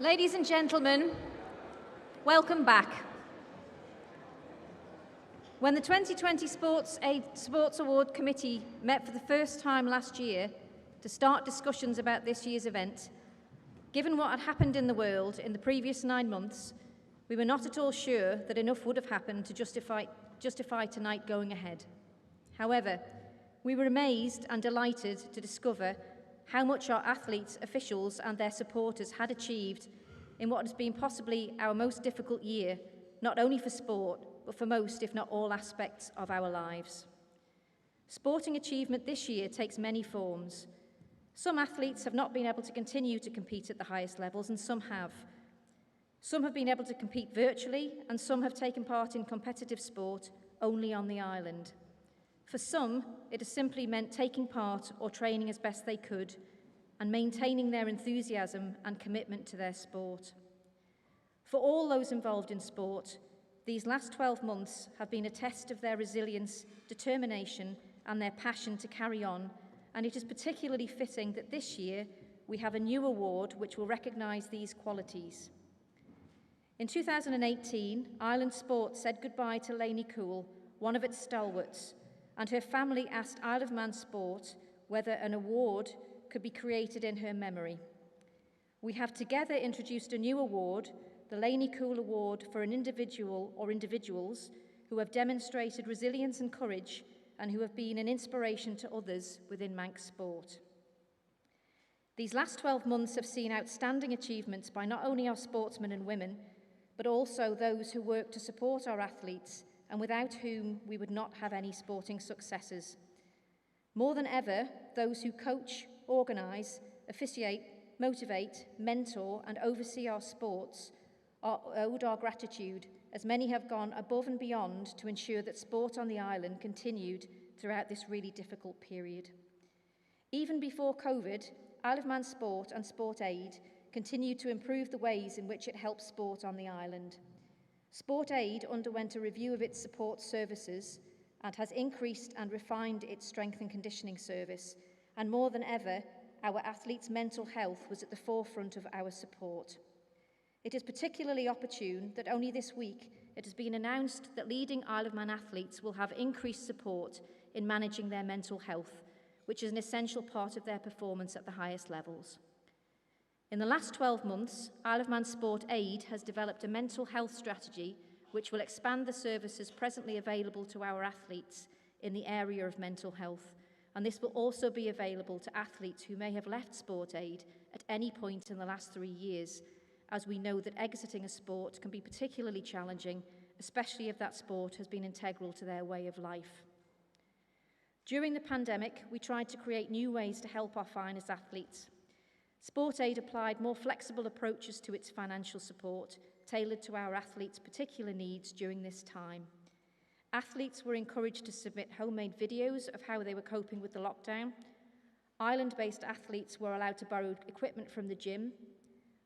Ladies and gentlemen, welcome back. When the 2020 Sports Award Committee met for the first time last year to start discussions about this year's event, given what had happened in the world in the previous 9 months, we were not at all sure that enough would have happened to justify tonight going ahead. However, we were amazed and delighted to discover how much our athletes, officials and their supporters had achieved in what has been possibly our most difficult year, not only for sport, but for most, if not all, aspects of our lives. Sporting achievement this year takes many forms. Some athletes have not been able to continue to compete at the highest levels, and some have. Some have been able to compete virtually, and some have taken part in competitive sport only on the island. For some, it has simply meant taking part or training as best they could and maintaining their enthusiasm and commitment to their sport. For all those involved in sport, these last 12 months have been a test of their resilience, determination, and their passion to carry on, and it is particularly fitting that this year we have a new award which will recognise these qualities. In 2018, Island Sport said goodbye to Lainey Cool, one of its stalwarts, and her family asked Isle of Man Sport whether an award could be created in her memory. We have together introduced a new award, the Lainey Cool Award, for an individual or individuals who have demonstrated resilience and courage and who have been an inspiration to others within Manx sport. These last 12 months have seen outstanding achievements by not only our sportsmen and women, but also those who work to support our athletes and without whom we would not have any sporting successes. More than ever, those who coach, organise, officiate, motivate, mentor and oversee our sports are owed our gratitude, as many have gone above and beyond to ensure that sport on the island continued throughout this really difficult period. Even before COVID, Isle of Man Sport and Sport Aid continued to improve the ways in which it helps sport on the island. Sport Aid underwent a review of its support services and has increased and refined its strength and conditioning service, and more than ever, our athletes' mental health was at the forefront of our support. It is particularly opportune that only this week it has been announced that leading Isle of Man athletes will have increased support in managing their mental health, which is an essential part of their performance at the highest levels. In the last 12 months, Isle of Man Sport Aid has developed a mental health strategy which will expand the services presently available to our athletes in the area of mental health, and this will also be available to athletes who may have left Sport Aid at any point in the last 3 years, as we know that exiting a sport can be particularly challenging, especially if that sport has been integral to their way of life. During the pandemic, we tried to create new ways to help our finest athletes. Sport Aid applied more flexible approaches to its financial support, tailored to our athletes' particular needs during this time. Athletes were encouraged to submit homemade videos of how they were coping with the lockdown. Island-based athletes were allowed to borrow equipment from the gym.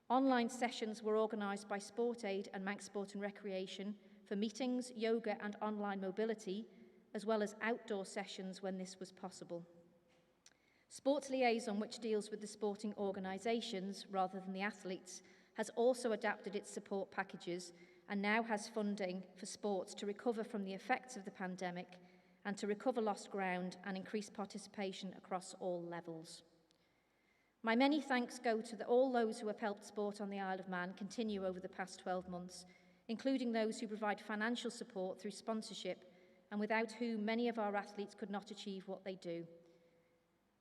Online sessions were organised by Sport Aid and Manx Sport and Recreation for meetings, yoga and online mobility, as well as outdoor sessions when this was possible. Sports Liaison, which deals with the sporting organisations rather than the athletes, has also adapted its support packages and now has funding for sports to recover from the effects of the pandemic and to recover lost ground and increase participation across all levels. My many thanks go to all those who have helped sport on the Isle of Man continue over the past 12 months, including those who provide financial support through sponsorship and without whom many of our athletes could not achieve what they do.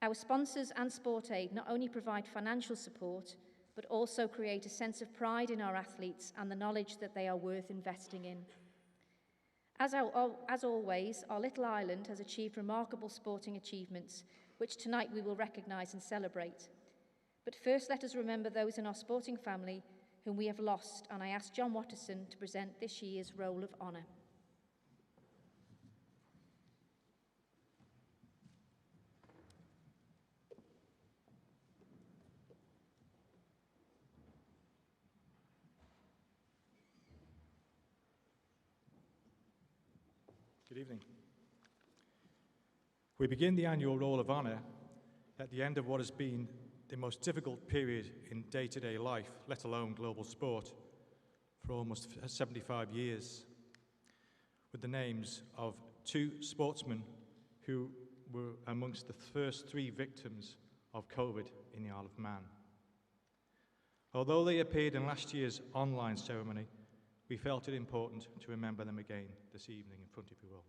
Our sponsors and Sport Aid not only provide financial support, but also create a sense of pride in our athletes and the knowledge that they are worth investing in. As always, our little island has achieved remarkable sporting achievements, which tonight we will recognise and celebrate. But first, let us remember those in our sporting family whom we have lost, and I ask John Watterson to present this year's Roll of Honour. Good evening. We begin the annual Roll of Honour at the end of what has been the most difficult period in day-to-day life, let alone global sport, for almost 75 years, with the names of 2 sportsmen who were amongst the first 3 victims of COVID in the Isle of Man. Although they appeared in last year's online ceremony, we felt it important to remember them again this evening in front of you all.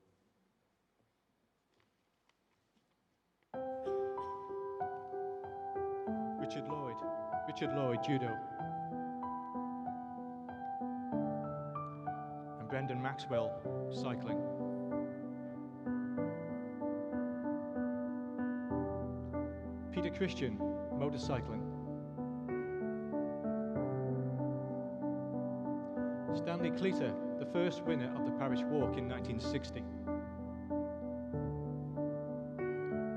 Richard Lloyd, judo. And Brendan Maxwell, cycling. Peter Christian, motorcycling. Stanley Cleater, the first winner of the Parish Walk in 1960.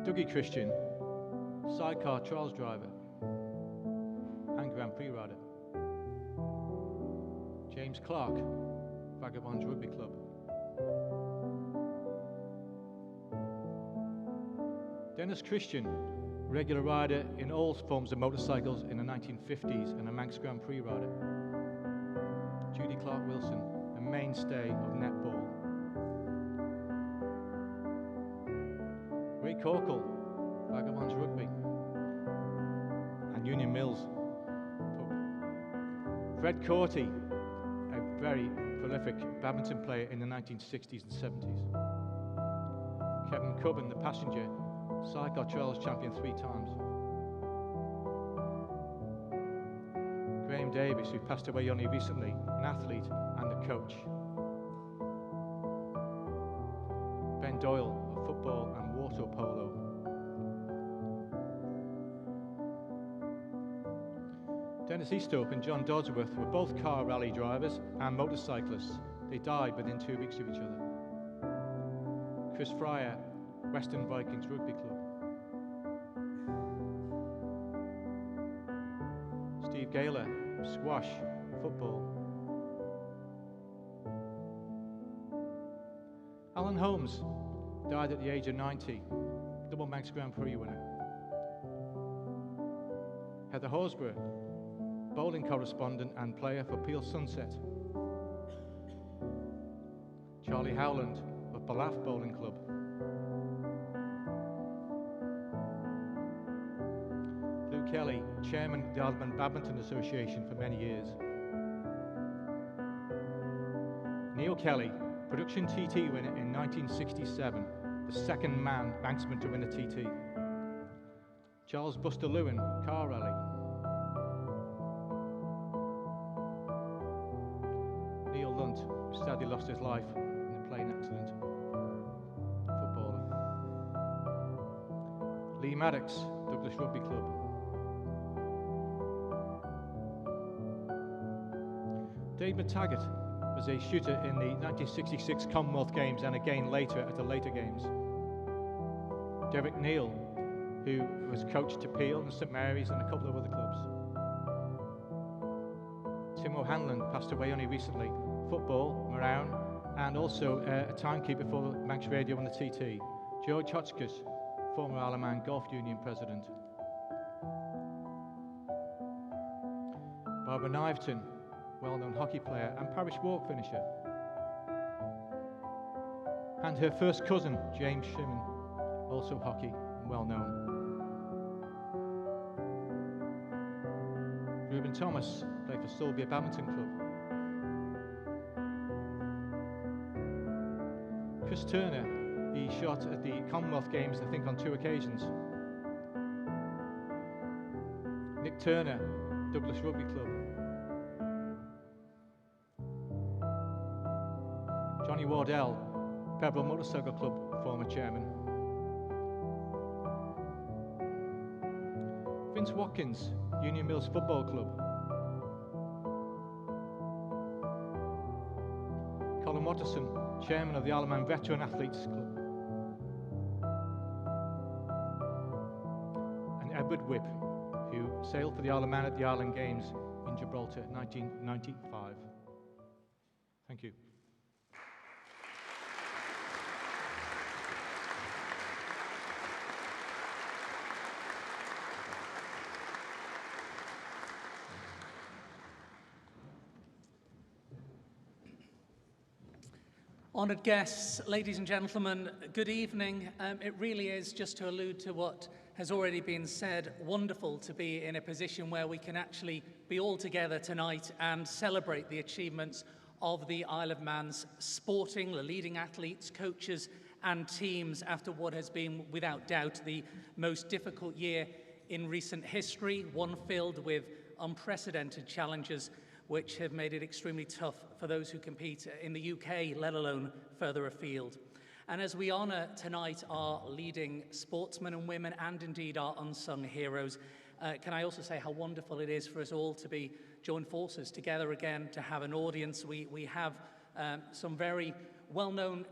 Dougie Christian, sidecar trials driver and Grand Prix rider. James Clark, Vagabonds Rugby Club. Dennis Christian, regular rider in all forms of motorcycles in the 1950s and a Manx Grand Prix rider. Judy Clark-Wilson, a mainstay of netball. Ray Corkle, Vagabonds Rugby. And Union Mills. Fred Corty, a very prolific badminton player in the 1960s and 70s. Kevin Cubbin, the passenger, sidecar trials champion 3 times. Graham Davis, who passed away only recently, an athlete and a coach. Ben Doyle, of football and water polo. Dennis Eastope and John Dodsworth were both car rally drivers and motorcyclists. They died within 2 weeks of each other. Chris Fryer, Western Vikings Rugby Club. Steve Gaylor, squash, football. Alan Holmes died at the age of 90, double Manx Grand Prix winner. Heather Horsburgh, bowling correspondent and player for Peel Sunset. Charlie Howland of Ballaugh Bowling Club. Lou Kelly, chairman of the Isle Badminton Association for many years. Neil Kelly, production TT winner in 1967, the second man Manxman to win a TT. Charles Buster Lewin, car rally. Neil Lunt, who sadly lost his life in a plane accident. Footballer. Lee Maddox, Douglas Rugby Club. Dave McTaggart was a shooter in the 1966 Commonwealth Games and again later at the later games. Derek Neal, who was coach to Peel and St Mary's and a couple of other clubs. Tim O'Hanlon passed away only recently. Football, Marown, and also a timekeeper for Manx Radio on the TT. George Hotchkiss, former Isle of Man Golf Union president. Barbara Niveton, well-known hockey player and Parish Walk finisher. And her first cousin, James Shimon, also hockey and well-known. Reuben Thomas played for Sulby Badminton Club. Chris Turner, he shot at the Commonwealth Games, I think, on 2 occasions. Nick Turner, Douglas Rugby Club. Johnny Wardell, Pebble Motorcycle Club former chairman. Vince Watkins, Union Mills Football Club. Colin Watterson, chairman of the Isle of Man Veteran Athletes Club. And Edward Whipp, who sailed for the Isle of Man at the Island Games in Gibraltar in 1995. Thank you. Honoured guests, ladies and gentlemen, good evening. It really is, just to allude to what has already been said, wonderful to be in a position where we can actually be all together tonight and celebrate the achievements of the Isle of Man's sporting, the leading athletes, coaches and teams after what has been, without doubt, the most difficult year in recent history, one filled with unprecedented challenges which have made it extremely tough for those who compete in the UK, let alone further afield. And as we honour tonight our leading sportsmen and women, and indeed our unsung heroes, can I also say how wonderful it is for us all to be joined forces together again, to have an audience. We have some very well-known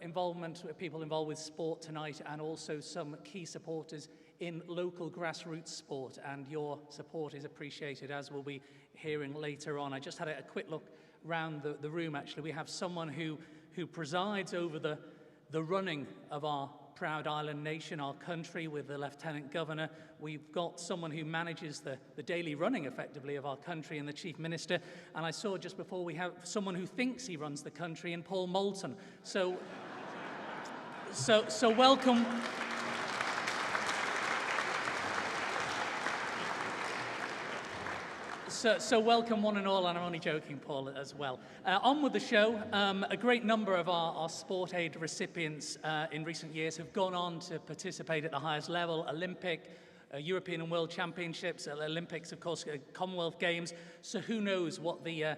people involved with sport tonight, and also some key supporters in local grassroots sport, and your support is appreciated, as we'll be hearing later on. I just had a quick look around the room. Actually, we have someone who presides over the running of our proud island nation, our country, with the Lieutenant Governor. We've got someone who manages the daily running, effectively, of our country, and the Chief Minister. And I saw just before we have someone who thinks he runs the country, in Paul Moulton. So welcome. So welcome one and all, and I'm only joking, Paul, as well. On with the show. A great number of our sport aid recipients in recent years have gone on to participate at the highest level: Olympic, European and World Championships, Olympics, of course, Commonwealth Games. So who knows what the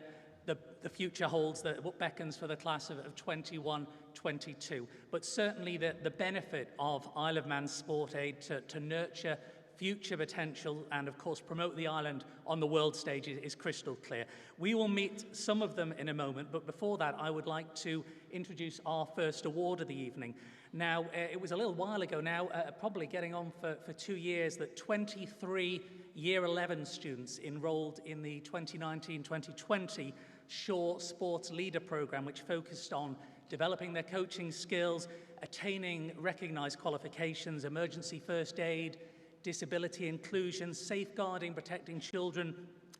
future holds, what beckons for the class of 21-22. But certainly the benefit of Isle of Man sport aid to nurture future potential and, of course, promote the island on the world stage is crystal clear. We will meet some of them in a moment, but before that, I would like to introduce our first award of the evening. Now, it was a little while ago now, probably getting on for 2 years, that 23 Year 11 students enrolled in the 2019-2020 Shore Sports Leader Programme, which focused on developing their coaching skills, attaining recognised qualifications, emergency first aid, disability inclusion, safeguarding, protecting children.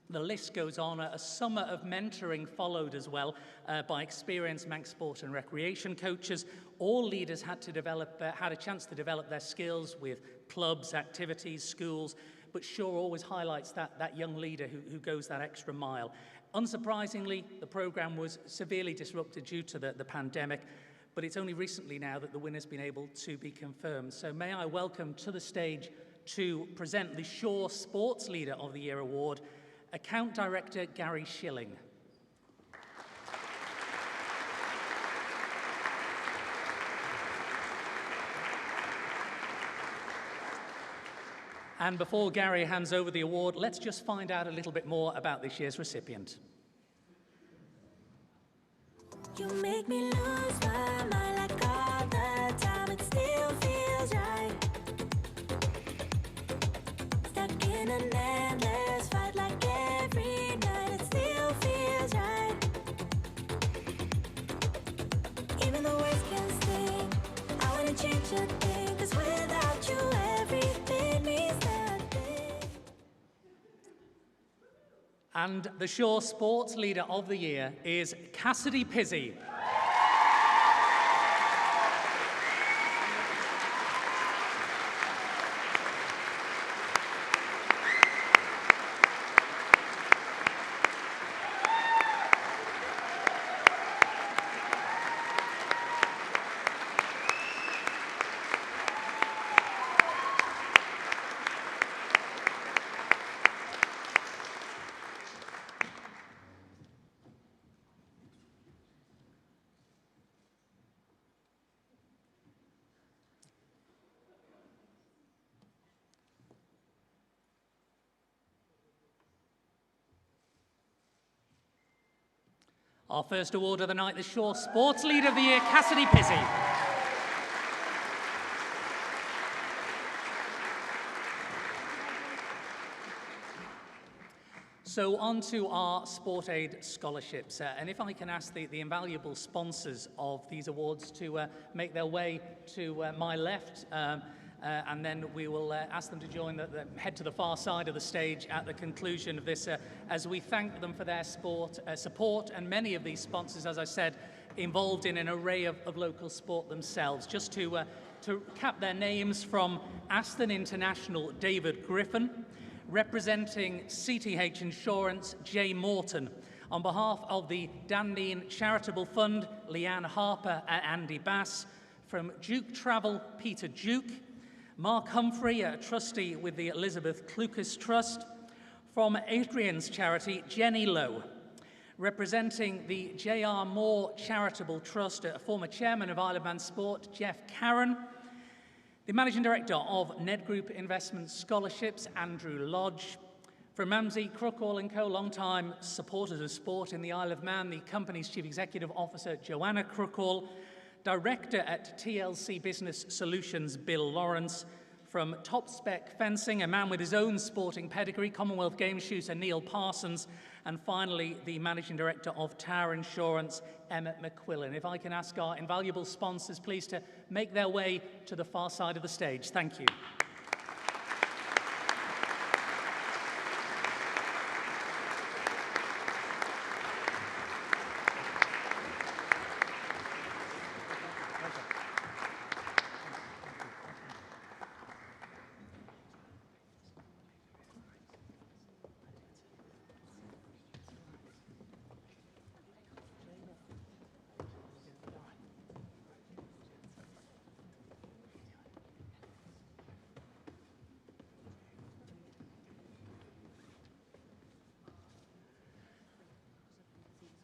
The list goes on. A summer of mentoring followed as well by experienced Manx sport and recreation coaches. All leaders had a chance to develop their skills with clubs, activities, schools, but Shore always highlights that young leader who goes that extra mile. Unsurprisingly, the programme was severely disrupted due to the pandemic, but it's only recently now that the winner's been able to be confirmed. So may I welcome to the stage to present the Shore Sports Leader of the Year Award, Account Director Gary Schilling. And before Gary hands over the award, let's just find out a little bit more about this year's recipient. You make me lose my mind like all the time, it still feels right. Stuck in an endless fight like every night, it still feels right. Even the words can sting, I wanna change a thing, 'cause without you everything means nothing. And the Shore Sports Leader of the Year is Cassidy Pizzy. Our first award of the night, the Shore Sports Leader of the Year, Cassidy Pizzy. So on to our Sport Aid scholarships. And if I can ask the invaluable sponsors of these awards to make their way to my left, and then we will ask them to head to the far side of the stage at the conclusion of this, as we thank them for their support, and many of these sponsors, as I said, involved in an array of local sport themselves. Just to cap their names, from Aston International, David Griffin, representing CTH Insurance, Jay Morton. On behalf of the Dandine Charitable Fund, Leanne Harper and Andy Bass. From Duke Travel, Peter Duke. Mark Humphrey, a trustee with the Elizabeth Clucas Trust. From Adrian's charity, Jenny Lowe. Representing the J.R. Moore Charitable Trust, a former chairman of Isle of Man Sport, Jeff Carron. The Managing Director of Ned Group Investment Scholarships, Andrew Lodge. From Ramsey, Crookall & Co., long-time supporters of sport in the Isle of Man, the company's Chief Executive Officer, Joanna Crookall. Director at TLC Business Solutions, Bill Lawrence. From Top Spec Fencing, a man with his own sporting pedigree, Commonwealth Games shooter Neil Parsons. And finally, the Managing Director of Tower Insurance, Emmett McQuillan. If I can ask our invaluable sponsors, please, to make their way to the far side of the stage. Thank you.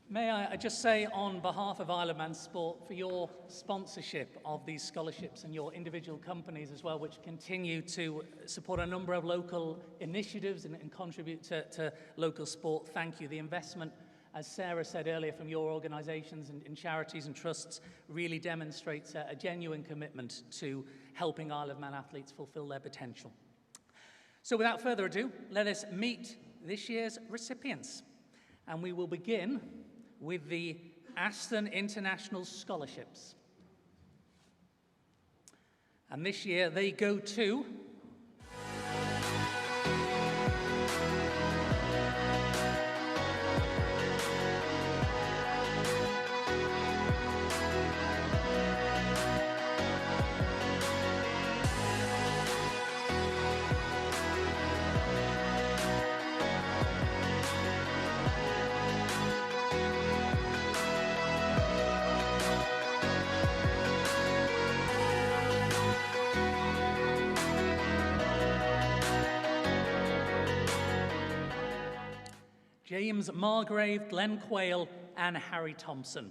May I just say, on behalf of Isle of Man Sport, for your sponsorship of these scholarships and your individual companies as well, which continue to support a number of local initiatives and contribute to local sport, thank you. The investment, as Sarah said earlier, from your organisations and charities and trusts really demonstrates a genuine commitment to helping Isle of Man athletes fulfil their potential. So without further ado, let us meet this year's recipients. And we will begin with the Aston International Scholarships. And this year they go to James Margrave, Glenn Quayle, and Harry Thompson.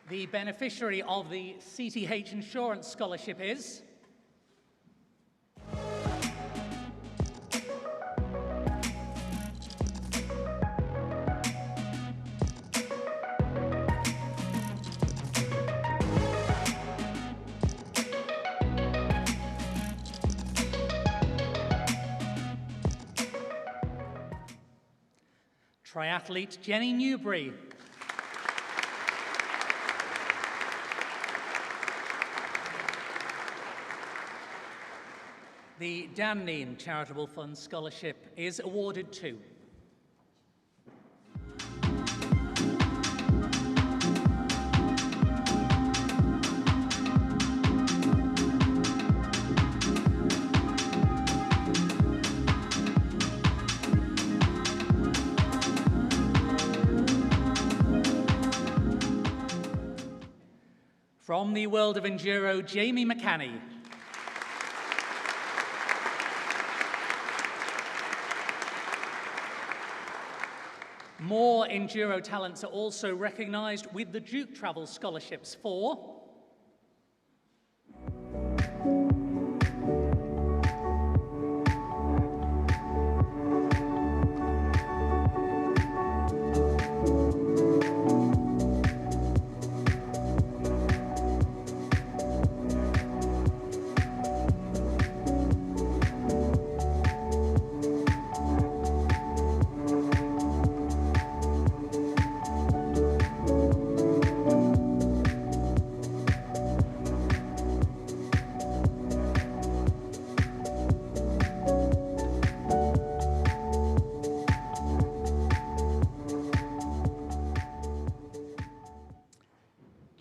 The beneficiary of the CTH Insurance Scholarship is triathlete Jenny Newbury. The Dandine Charitable Fund Scholarship is awarded to from the world of enduro, Jamie McCanny. More enduro talents are also recognised with the Duke Travel Scholarships for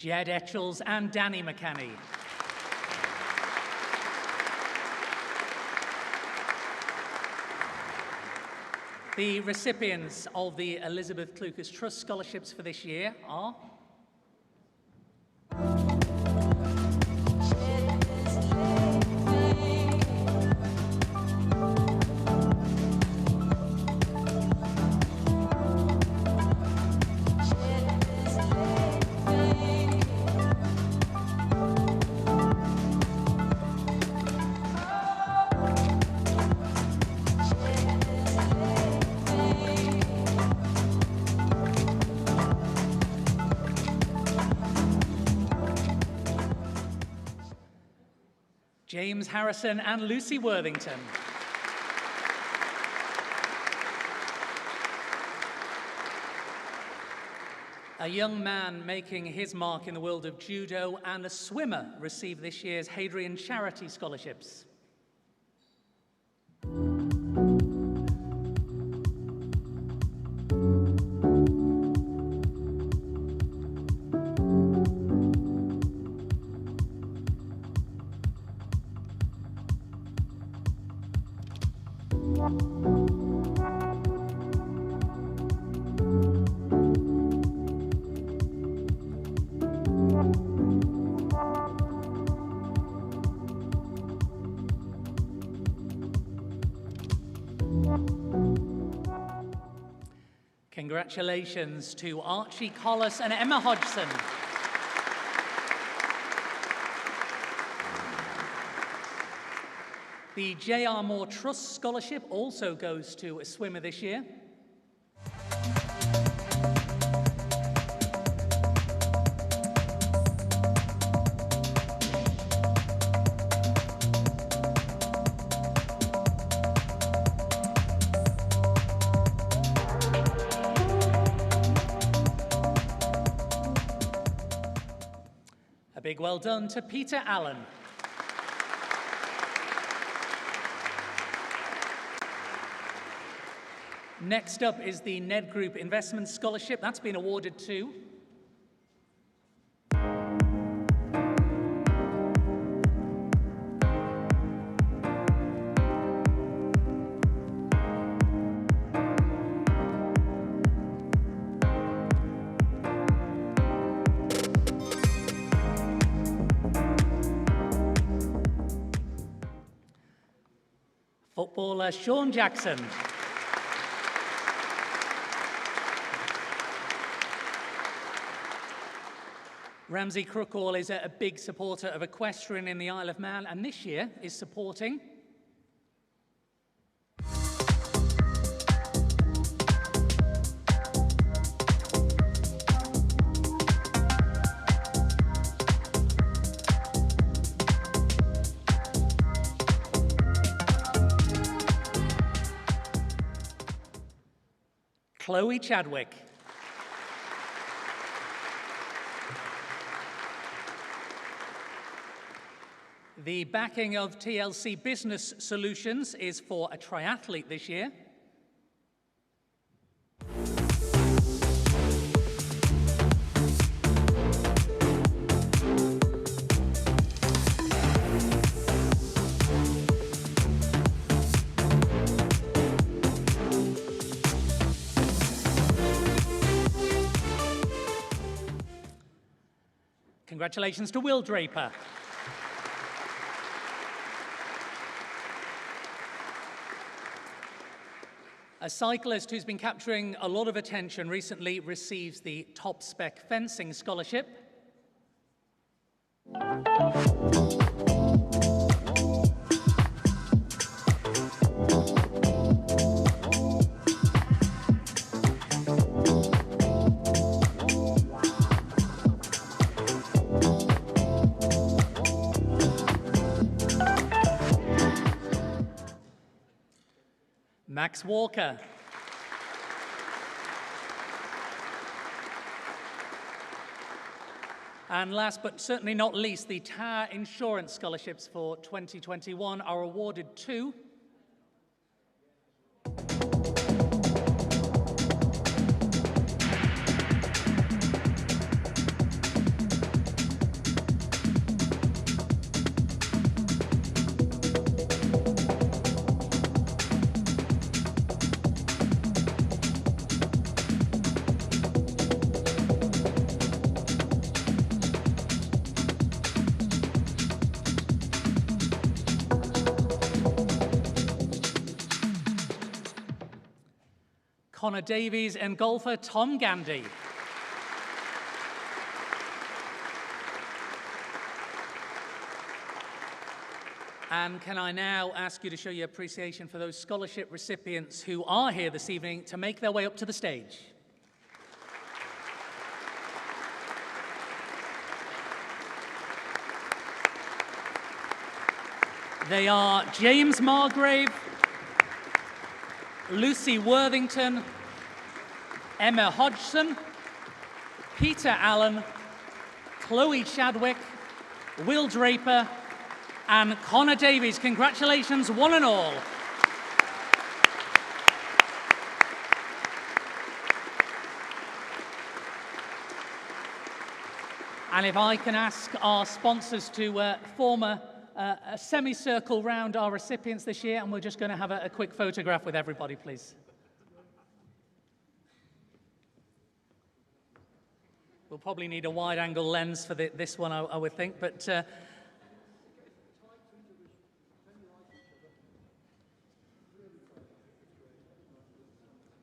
Jed Etchells and Danny McCanny. The recipients of the Elizabeth Clucas Trust Scholarships for this year are James Harrison and Lucy Worthington. A young man making his mark in the world of judo and a swimmer received this year's Hadrian Charity Scholarships. Congratulations to Archie Collis and Emma Hodgson. The J.R. Moore Trust Scholarship also goes to a swimmer this year. A big well done to Peter Allen. Next up is the Ned Group Investment Scholarship. That's been awarded to footballer Sean Jackson. Ramsey Crookall is a big supporter of equestrian in the Isle of Man, and this year is supporting Chloe Chadwick. The backing of TLC Business Solutions is for a triathlete this year. Congratulations to Will Draper. A cyclist who's been capturing a lot of attention recently receives the Top Spec Fencing Scholarship. Max Walker. And last but certainly not least, the Tower Insurance Scholarships for 2021 are awarded to Connor Davies and golfer Tom Gandy. And can I now ask you to show your appreciation for those scholarship recipients who are here this evening to make their way up to the stage. They are James Margrave, Lucy Worthington, Emma Hodgson, Peter Allen, Chloe Chadwick, Will Draper, and Connor Davies. Congratulations, one and all. And if I can ask our sponsors to form a semicircle round our recipients this year, and we're just going to have a quick photograph with everybody, please. We'll probably need a wide-angle lens for this one, I would think, but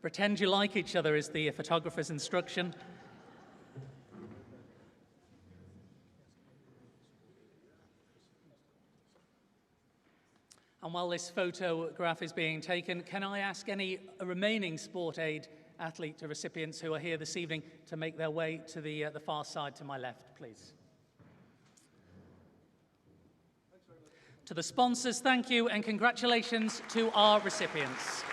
pretend you like each other is the photographer's instruction. And while this photograph is being taken, can I ask any remaining Sport Aid athlete recipients who are here this evening to make their way to the far side to my left, please? To the sponsors, thank you, and congratulations to our recipients.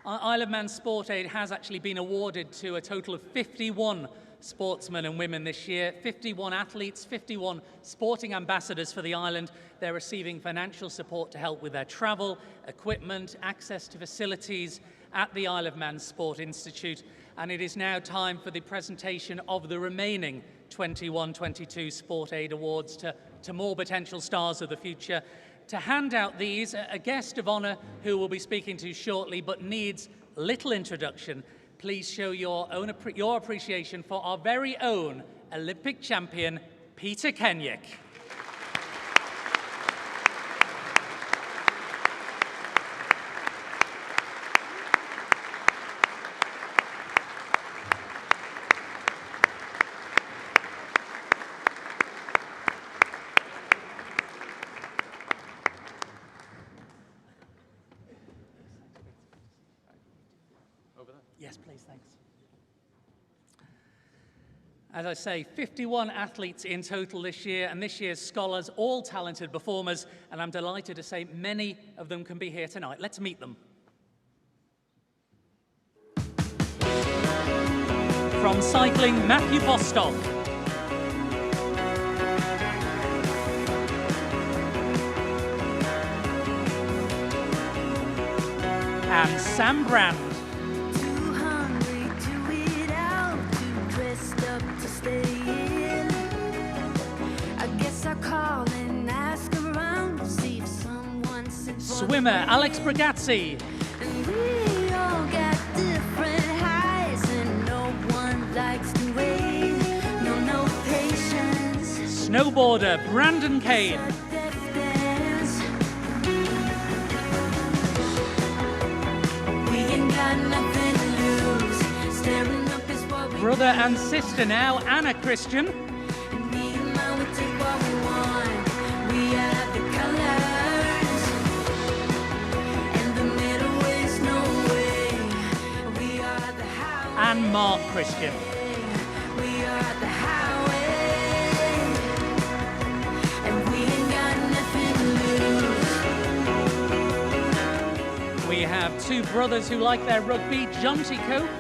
Isle of Man Sport Aid has actually been awarded to a total of 51 sportsmen and women this year, 51 athletes, 51 sporting ambassadors for the island. They're receiving financial support to help with their travel, equipment, access to facilities at the Isle of Man Sport Institute. And it is now time for the presentation of the remaining 21-22 Sport Aid Awards to more potential stars of the future. To hand out these, a guest of honour who we'll be speaking to shortly but needs little introduction, please show your appreciation for our very own Olympic champion, Peter Kenyick. Yes, please, thanks. As I say, 51 athletes in total this year, and this year's scholars, all talented performers, and I'm delighted to say many of them can be here tonight. Let's meet them. From cycling, Matthew Bostock. And Sam Brand. Swimmer Alex Bragazzi. And we all got different highs, and no one likes to wait. No patience. Snowboarder Brandon Kane. We ain't got nothing to lose. Staring up is what we Brother and sister now, Anna Christian. And me and mine, we take what we want. We are the colors. And Mark Christian. We are the highway, and we ain't got nothing to lose. We have two brothers who like their rugby, Jonty Cope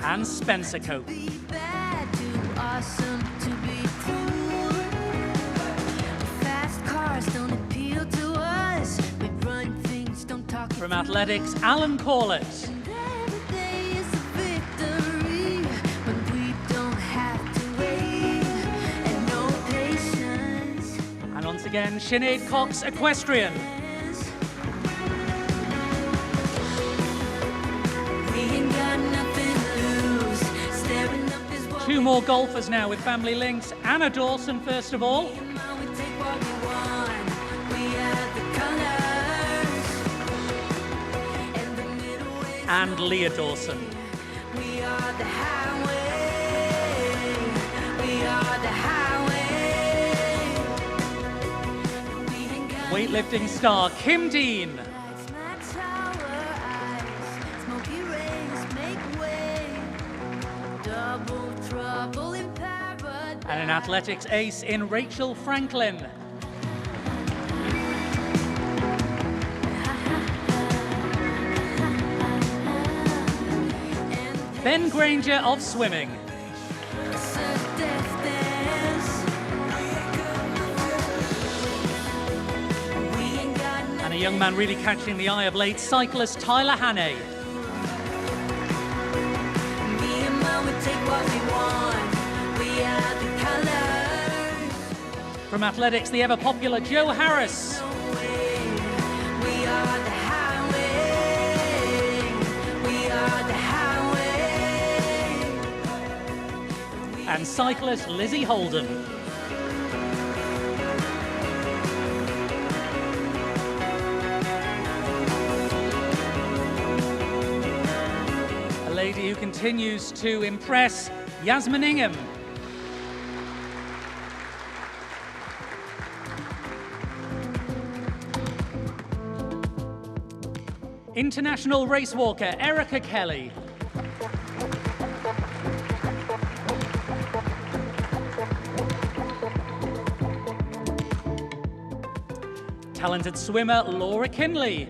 and Spencer Cope. Be bad, too awesome to be cool. Fast cars don't appeal to us. We run things, don't talk it From through. athletics, Alan Corlett. And every day is a victory when we don't have to wait and no patience. And once again, Sinead Cox, equestrian. We Two more golfers now with family links. Anna Dawson, first of all. And Leah Dawson. We are the highway. We are the highway. Weightlifting star Kim Dean. And an athletics ace in Rachel Franklin. Ben Granger of swimming. And a young man really catching the eye of late, cyclist Tyler Hannay. From athletics, the ever-popular Joe Harris. We are the highway. We are the highway. And cyclist Lizzie Holden. A lady who continues to impress, Yasmin Ingham. International race walker Erica Kelly. Talented swimmer Laura Kinley.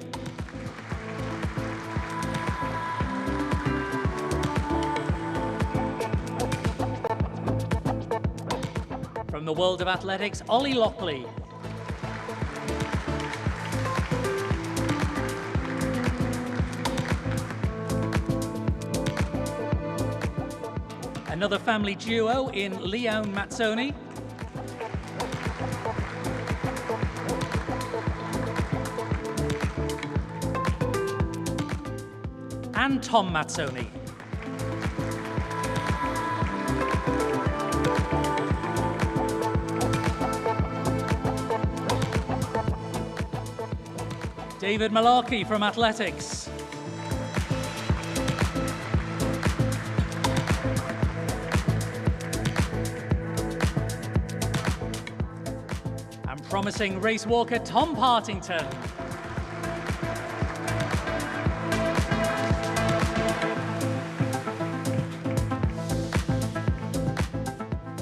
From the world of athletics, Ollie Lockley. Another family duo in Leon Mazzoni. And Tom Mazzoni. David Malarkey from athletics. Promising race walker Tom Partington.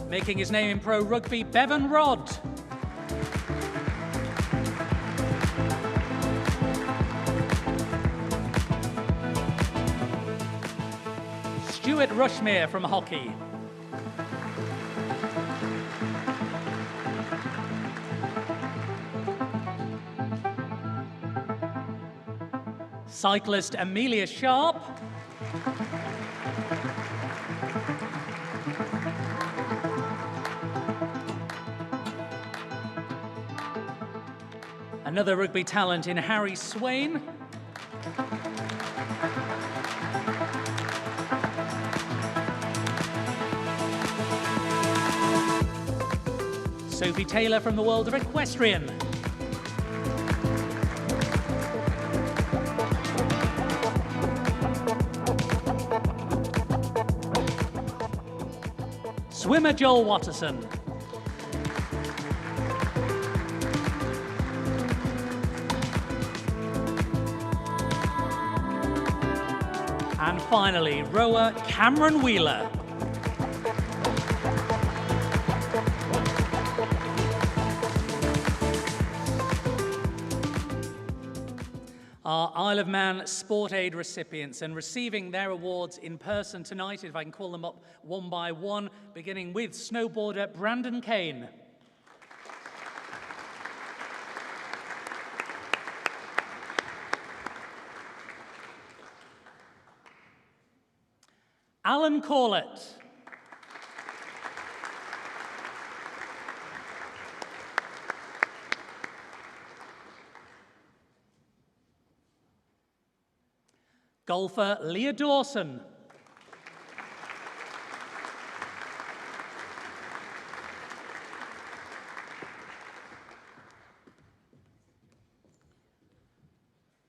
Making his name in pro rugby, Bevan Rodd. Stuart Rushmere from hockey. Cyclist Amelia Sharp. Another rugby talent in Harry Swain. Sophie Taylor from the world of equestrian. Swimmer Joel Watterson. And finally, rower Cameron Wheeler. Our Isle of Man Sport Aid recipients, and receiving their awards in person tonight, if I can call them up one by one, beginning with snowboarder Brandon Kane. Alan Corlett. Golfer Leah Dawson.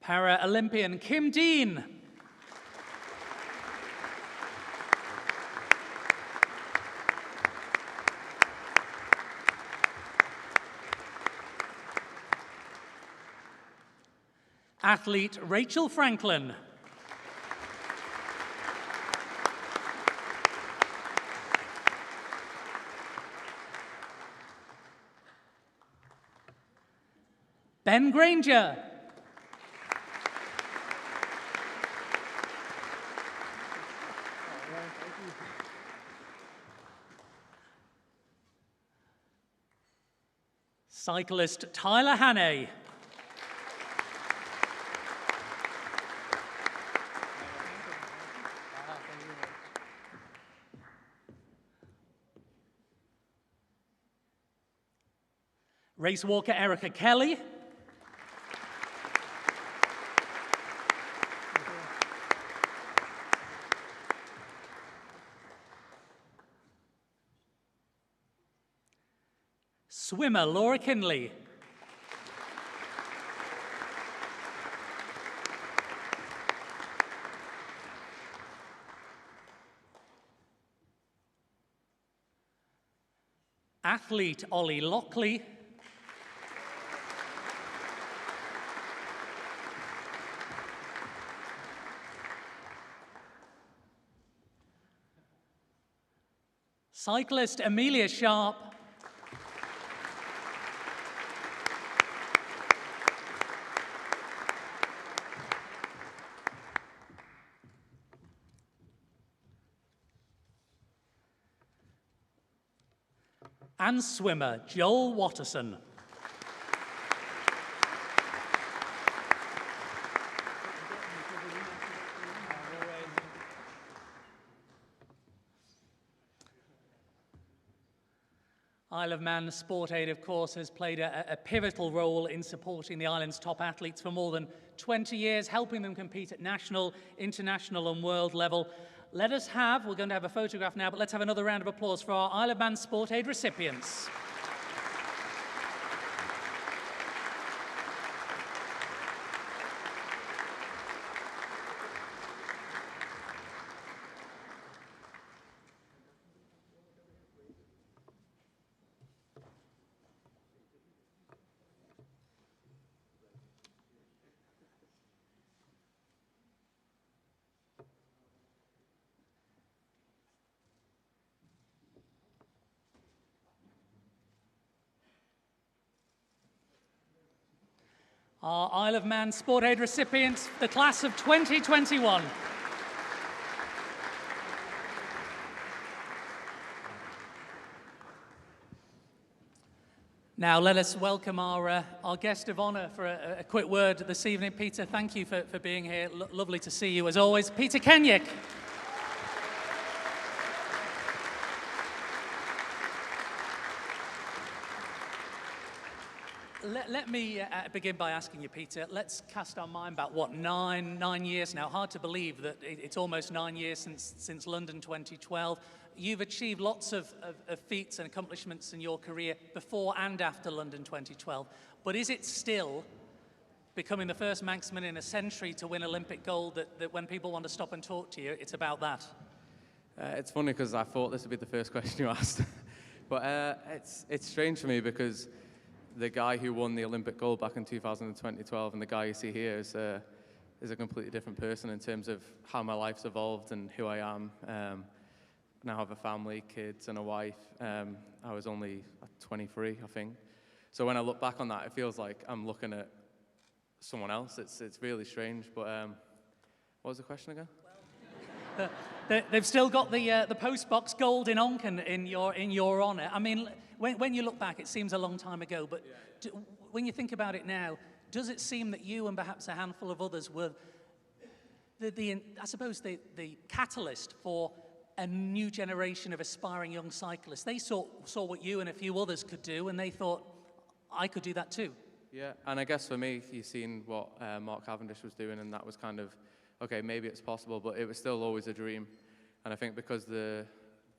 Para-Olympian Kim Dean. Athlete Rachel Franklin. Ben Granger. Cyclist Tyler Hannay. Race walker Erica Kelly. Swimmer Laura Kinley. Athlete Ollie Lockley. Cyclist Amelia Sharp. And swimmer Joel Watterson. Isle of Man Sport Aid, of course, has played a pivotal role in supporting the island's top athletes for more than 20 years, helping them compete at national, international and world level. We're going to have a photograph now, but let's have another round of applause for our Isle of Man Sport Aid recipients. Our Isle of Man Sport Aid recipients, the class of 2021. Now let us welcome our guest of honour for a quick word this evening. Peter, thank you for being here. Lovely to see you as always. Peter Kenyik. Let me begin by asking you, Peter, let's cast our mind back, what, nine years now? Hard to believe that it's almost 9 years since London 2012. You've achieved lots of feats and accomplishments in your career before and after London 2012. But is it still becoming the first Manxman in a century to win Olympic gold that when people want to stop and talk to you, it's about that? It's funny because I thought this would be the first question you asked. But it's strange for me because the guy who won the Olympic gold back in 2012 and the guy you see here is a completely different person in terms of how my life's evolved and who I am. Now I have a family, kids and a wife. I was only 23, I think. So when I look back on that, it feels like I'm looking at someone else. It's really strange. But what was the question again? They've still got the postbox gold in Onken in your honour. I mean, when you look back, it seems a long time ago. But when you think about it now, does it seem that you and perhaps a handful of others were the catalyst for a new generation of aspiring young cyclists? They saw what you and a few others could do, and they thought, I could do that too. Yeah, and I guess for me, you've seen what Mark Cavendish was doing, and that was kind of, okay, maybe it's possible, but it was still always a dream. And I think because the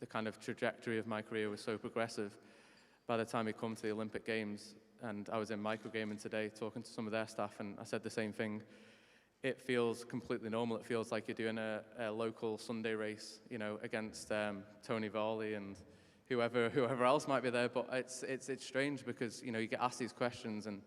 kind of trajectory of my career was so progressive, by the time we come to the Olympic Games, and I was in microgaming today talking to some of their staff, and I said the same thing. It feels completely normal. It feels like you're doing a local Sunday race, you know, against Tony Varley and whoever else might be there. But it's strange because, you know, you get asked these questions, and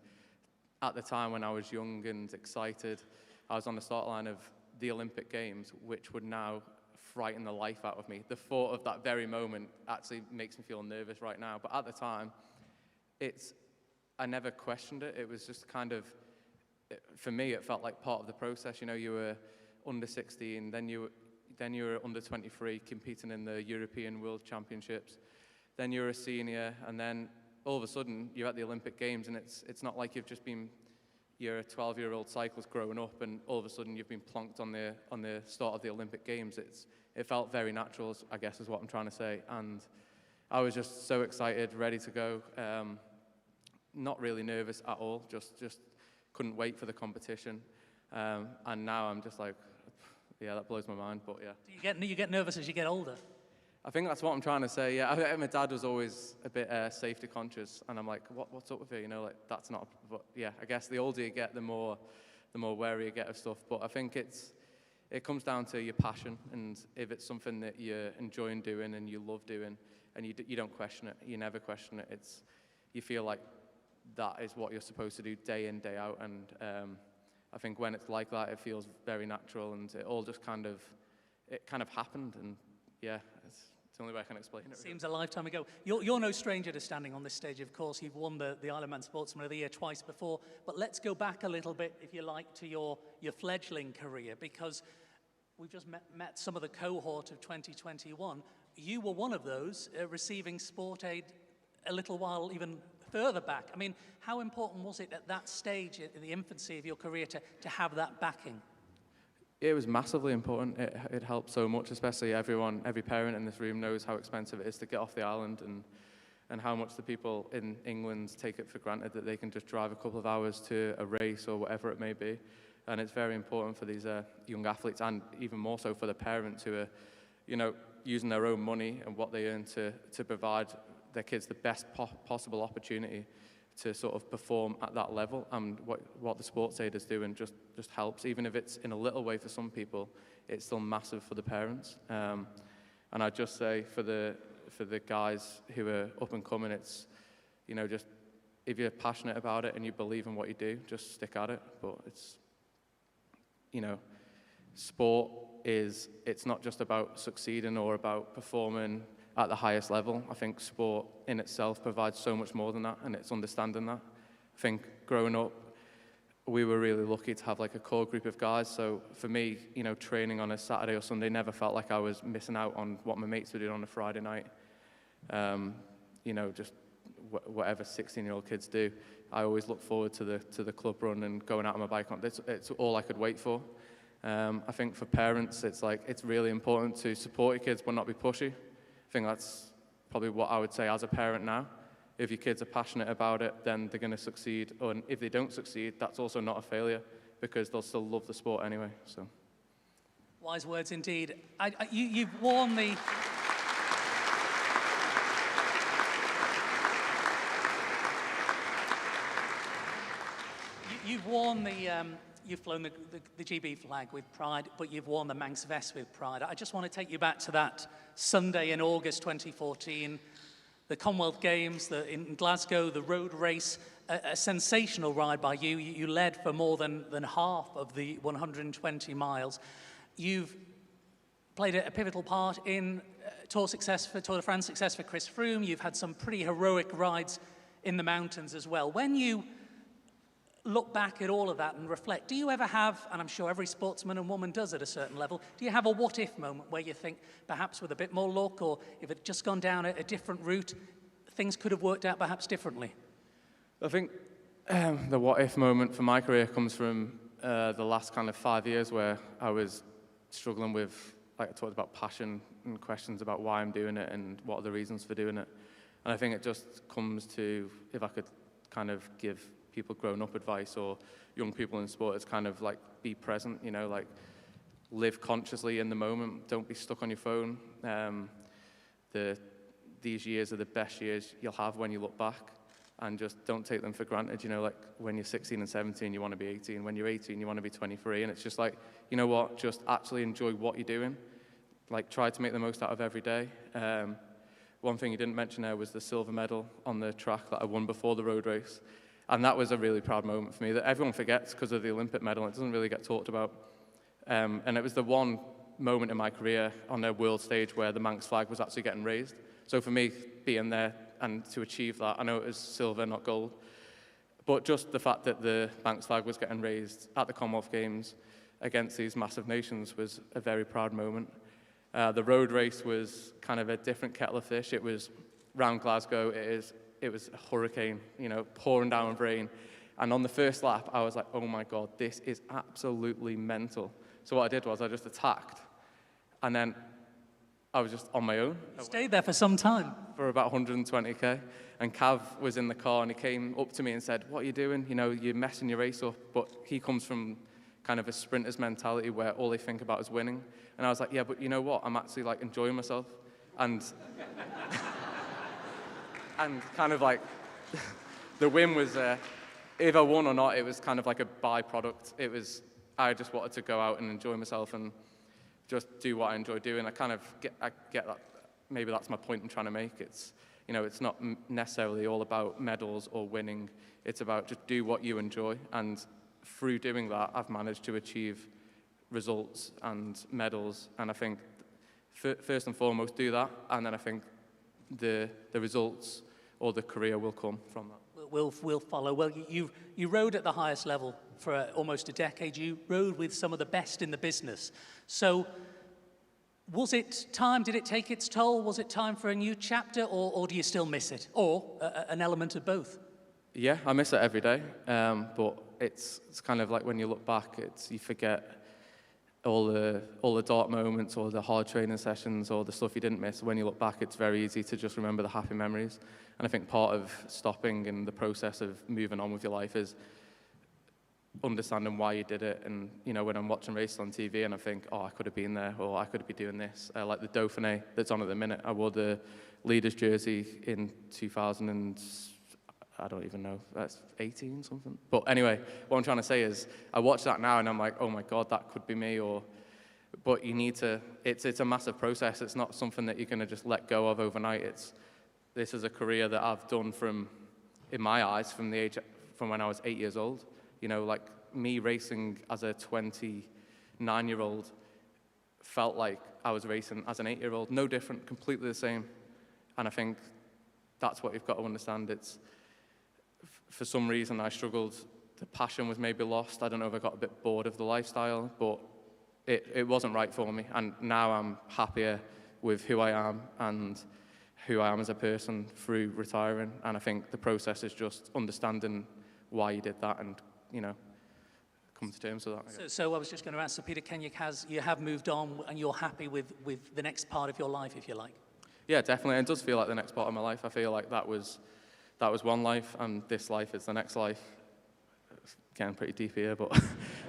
at the time when I was young and excited, I was on the start line of the Olympic Games, which would now frighten the life out of me. The thought of that very moment actually makes me feel nervous right now. But at the time, I never questioned it. It was just kind of, for me, it felt like part of the process. You know, you were under 16, then you were under 23 competing in the European World Championships, then you're a senior, and then all of a sudden you're at the Olympic Games, and it's not like you're a 12-year-old cyclist growing up, and all of a sudden you've been plonked on the start of the Olympic Games. It felt very natural, I guess, is what I'm trying to say, and I was just so excited, ready to go. Not really nervous at all, just couldn't wait for the competition. And now I'm just like, yeah, that blows my mind, but yeah. Do you get nervous as you get older? I think that's what I'm trying to say, yeah. My dad was always a bit safety conscious, and I'm like, what's up with it? You know, like, that's not, but yeah, I guess the older you get, the more wary you get of stuff. But I think it comes down to your passion, and if it's something that you're enjoying doing and you love doing, and you don't question it, you never question it, you feel like that is what you're supposed to do day in, day out, and I think when it's like that, it feels very natural, and it all just kind of happened, and yeah, it's the only way I can explain it. Seems a lifetime ago. You're no stranger to standing on this stage, of course. You've won the Ironman Sportsman of the Year twice before, but let's go back a little bit, if you like, to your fledgling career, because we've just met some of the cohort of 2021. You were one of those receiving sport aid a little while even further back. I mean, how important was it at that stage, in the infancy of your career, to have that backing? It was massively important. It helped so much, especially every parent in this room knows how expensive it is to get off the island, and how much the people in England take it for granted that they can just drive a couple of hours to a race or whatever it may be. And it's very important for these young athletes, and even more so for the parents who are, you know, using their own money and what they earn to provide their kids the best possible opportunity to sort of perform at that level. And what the sports aid is doing just helps, even if it's in a little way for some people. It's still massive for the parents. And I'd just say for the guys who are up and coming, it's, you know, just if you're passionate about it and you believe in what you do, just stick at it. But it's, you know, sport it's not just about succeeding or about performing at the highest level. I think sport in itself provides so much more than that, and it's understanding that. I think growing up, we were really lucky to have like a core group of guys. So for me, you know, training on a Saturday or Sunday never felt like I was missing out on what my mates were doing on a Friday night. You know, just whatever 16-year-old kids do. I always look forward to the club run and going out on my bike. It's all I could wait for. I think for parents, it's really important to support your kids but not be pushy. I think that's probably what I would say as a parent now. If your kids are passionate about it, then they're going to succeed. And if they don't succeed, that's also not a failure, because they'll still love the sport anyway. So, wise words indeed. You've worn the... You've worn the... You've flown the GB flag with pride, but you've worn the Manx vest with pride. I just want to take you back to that Sunday in August 2014, the Commonwealth Games in Glasgow, the road race, a sensational ride by you. You led for more than half of the 120 miles. You've played a pivotal part in Tour de France success for Chris Froome. You've had some pretty heroic rides in the mountains as well. When you look back at all of that and reflect, do you ever have, and I'm sure every sportsman and woman does at a certain level, do you have a what-if moment where you think perhaps with a bit more luck, or if it had just gone down a different route, things could have worked out perhaps differently? I think the what-if moment for my career comes from the last kind of 5 years where I was struggling with, like I talked about, passion and questions about why I'm doing it and what are the reasons for doing it. And I think it just comes to, if I could kind of give people growing up advice or young people in sport, it's kind of like be present, you know, like live consciously in the moment. Don't be stuck on your phone. These years are the best years you'll have when you look back. and just don't take them for granted. You know, like when you're 16 and 17, you want to be 18. When you're 18, you want to be 23. And it's just like, you know what, just actually enjoy what you're doing. Like, try to make the most out of every day. One thing you didn't mention there was the silver medal on the track that I won before the road race. And that was a really proud moment for me that everyone forgets because of the Olympic medal. It doesn't really get talked about. And it was the one moment in my career on a world stage where the Manx flag was actually getting raised. So for me, being there and to achieve that, I know it was silver, not gold, but just the fact that the Manx flag was getting raised at the Commonwealth Games against these massive nations was a very proud moment. The road race was kind of a different kettle of fish. It was round Glasgow. It was a hurricane, you know, pouring down with rain. And on the first lap, I was like, oh my God, this is absolutely mental. So what I did was I just attacked. And then I was just on my own. You stayed there for some time. For about 120k. And Cav was in the car and he came up to me and said, what are you doing? You know, you're messing your race up. But he comes from kind of a sprinter's mentality where all they think about is winning. And I was like, yeah, but you know what? I'm actually like enjoying myself. And and kind of like the win was, if I won or not, it was kind of like a byproduct. I just wanted to go out and enjoy myself and just do what I enjoy doing. I get that. Maybe that's my point I'm trying to make. It's, you know, it's not necessarily all about medals or winning. It's about just do what you enjoy. And through doing that, I've managed to achieve results and medals. And I think first and foremost, do that. And then I think the results or the career will come from that. We'll follow. Well, you rode at the highest level for almost a decade. You rode with some of the best in the business. So was it time? Did it take its toll? Was it time for a new chapter, or do you still miss it? Or an element of both? Yeah, I miss it every day. But it's kind of like when you look back, you forget all the dark moments or the hard training sessions or the stuff you didn't miss. When you look back, it's very easy to just remember the happy memories. And I think part of stopping and the process of moving on with your life is understanding why you did it. And, you know, when I'm watching races on TV and I think, oh, I could have been there, or I could be doing this. Like the Dauphiné that's on at the minute. I wore the leader's jersey in 2000 and I don't even know, that's 18 something. But anyway, what I'm trying to say is I watch that now and I'm like, oh my God, that could be me. But you need to, it's a massive process. It's not something that you're going to just let go of overnight. This is a career that I've done in my eyes, from when I was 8 years old. You know, like me racing as a 29-year-old felt like I was racing as an 8-year-old. No different, completely the same. And I think that's what you've got to understand. For some reason, I struggled. The passion was maybe lost. I don't know if I got a bit bored of the lifestyle, but it wasn't right for me. And now I'm happier with who I am and who I am as a person through retiring. And I think the process is just understanding why you did that and, you know, come to terms with that. So I was just going to ask, so Peter Kenyon, you have moved on and you're happy with the next part of your life, if you like? Yeah, definitely. It does feel like the next part of my life. I feel like that was one life, and this life is the next life. It's getting pretty deep here, but...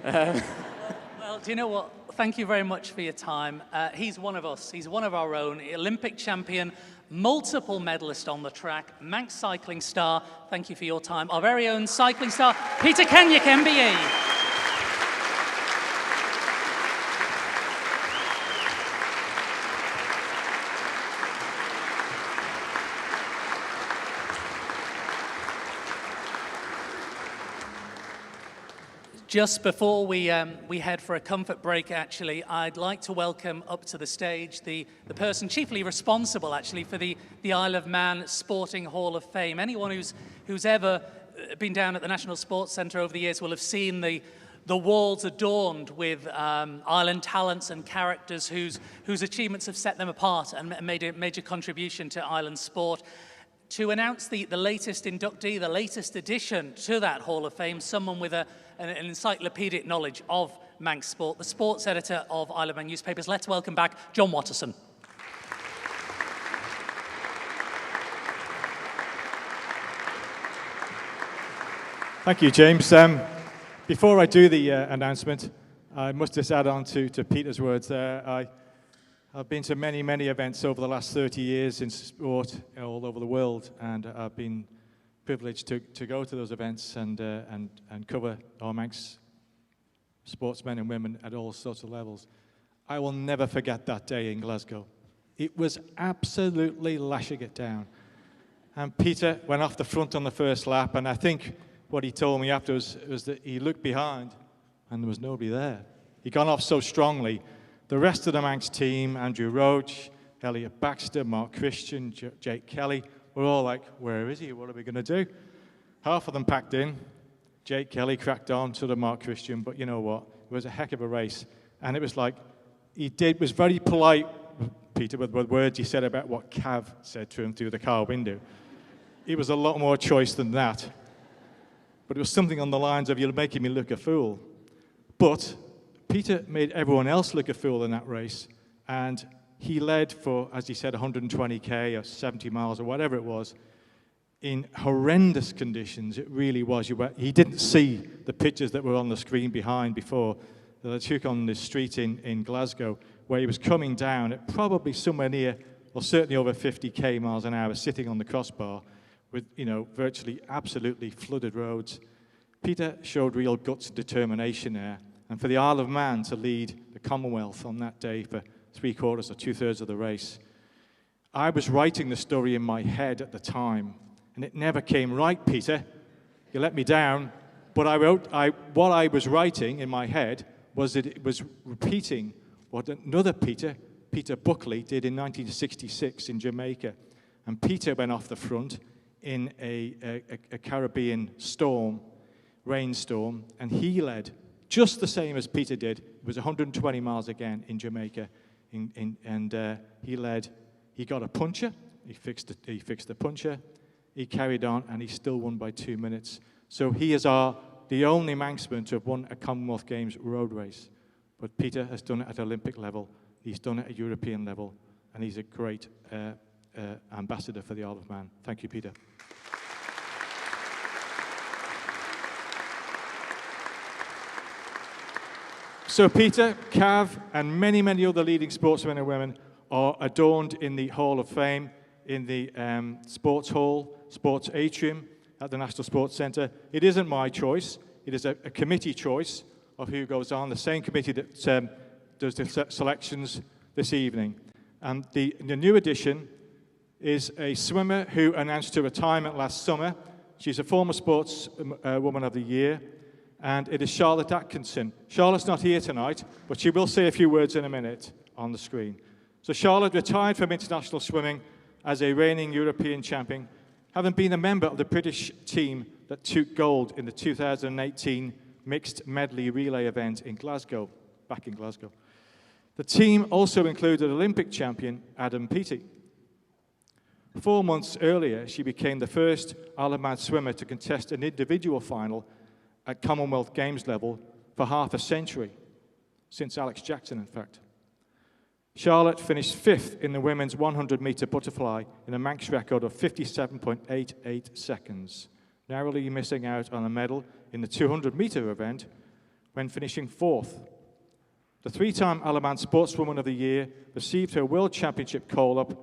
Well, do you know what? Thank you very much for your time. He's one of us. He's one of our own. Olympic champion, multiple medalist on the track, Manx cycling star. Thank you for your time. Our very own cycling star, Peter Kenyon, MBE. Just before we head for a comfort break, actually, I'd like to welcome up to the stage the person chiefly responsible, actually, for the Isle of Man Sporting Hall of Fame. Anyone who's ever been down at the National Sports Centre over the years will have seen the walls adorned with island talents and characters whose achievements have set them apart and made a major contribution to island sport. To announce the latest inductee, the latest addition to that Hall of Fame, someone with an encyclopedic knowledge of Manx sport, the sports editor of Isle of Man newspapers. Let's welcome back John Watterson. Thank you, James. Before I do the announcement, I must just add on to Peter's words there. I've been to many, many events over the last 30 years in sport all over the world, and I've been privilege to go to those events and cover our Manx sportsmen and women at all sorts of levels. I will never forget that day in Glasgow. It was absolutely lashing it down. And Peter went off the front on the first lap, and I think what he told me afterwards was that he looked behind and there was nobody there. He got off so strongly. The rest of the Manx team, Andrew Roach, Elliot Baxter, Mark Christian, Jake Kelly, were all like, where is he? What are we going to do? Half of them packed in. Jake Kelly cracked on to the Mark Christian, but you know what? It was a heck of a race. And it was like, was very polite, Peter, with the words he said about what Cav said to him through the car window. It was a lot more choice than that. But it was something on the lines of, you're making me look a fool. But Peter made everyone else look a fool in that race, and he led for, as he said, 120k or 70 miles or whatever it was, in horrendous conditions. It really was. He didn't see the pictures that were on the screen behind before that I took on the street in Glasgow, where he was coming down at probably somewhere near, or certainly over 50k miles an hour, sitting on the crossbar with, virtually absolutely flooded roads. Peter showed real guts and determination there. And for the Isle of Man to lead the Commonwealth on that day for 3/4 or 2/3 of the race, I was writing the story in my head at the time, and it never came right, Peter. You let me down. But what I was writing in my head was that it was repeating what another Peter Buckley, did in 1966 in Jamaica. And Peter went off the front in a Caribbean rainstorm, and he led just the same as Peter did. It was 120 miles again in Jamaica, and he led. He got a puncher. He fixed the puncher. He carried on, and he still won by 2 minutes. So he is the only Manxman to have won a Commonwealth Games road race. But Peter has done it at Olympic level. He's done it at European level, and he's a great ambassador for the Isle of Man. Thank you, Peter. So Peter, Cav, and many, many other leading sportsmen and women are adorned in the Hall of Fame, in the sports hall, sports atrium at the National Sports Centre. It isn't my choice. It is a committee choice of who goes on, the same committee that does the selections this evening. And the new addition is a swimmer who announced her retirement last summer. She's a former Sports Woman of the Year, and it is Charlotte Atkinson. Charlotte's not here tonight, but she will say a few words in a minute on the screen. So Charlotte retired from international swimming as a reigning European champion, having been a member of the British team that took gold in the 2018 mixed medley relay event in Glasgow, back in Glasgow. The team also included Olympic champion Adam Peaty. 4 months earlier, she became the first Isle of Man swimmer to contest an individual final at Commonwealth Games level for half a century, since Alex Jackson, in fact. Charlotte finished 5th in the women's 100-meter butterfly in a Manx record of 57.88 seconds, narrowly missing out on a medal in the 200-meter event when finishing 4th. The 3-time Isle of Man Sportswoman of the Year received her World Championship call-up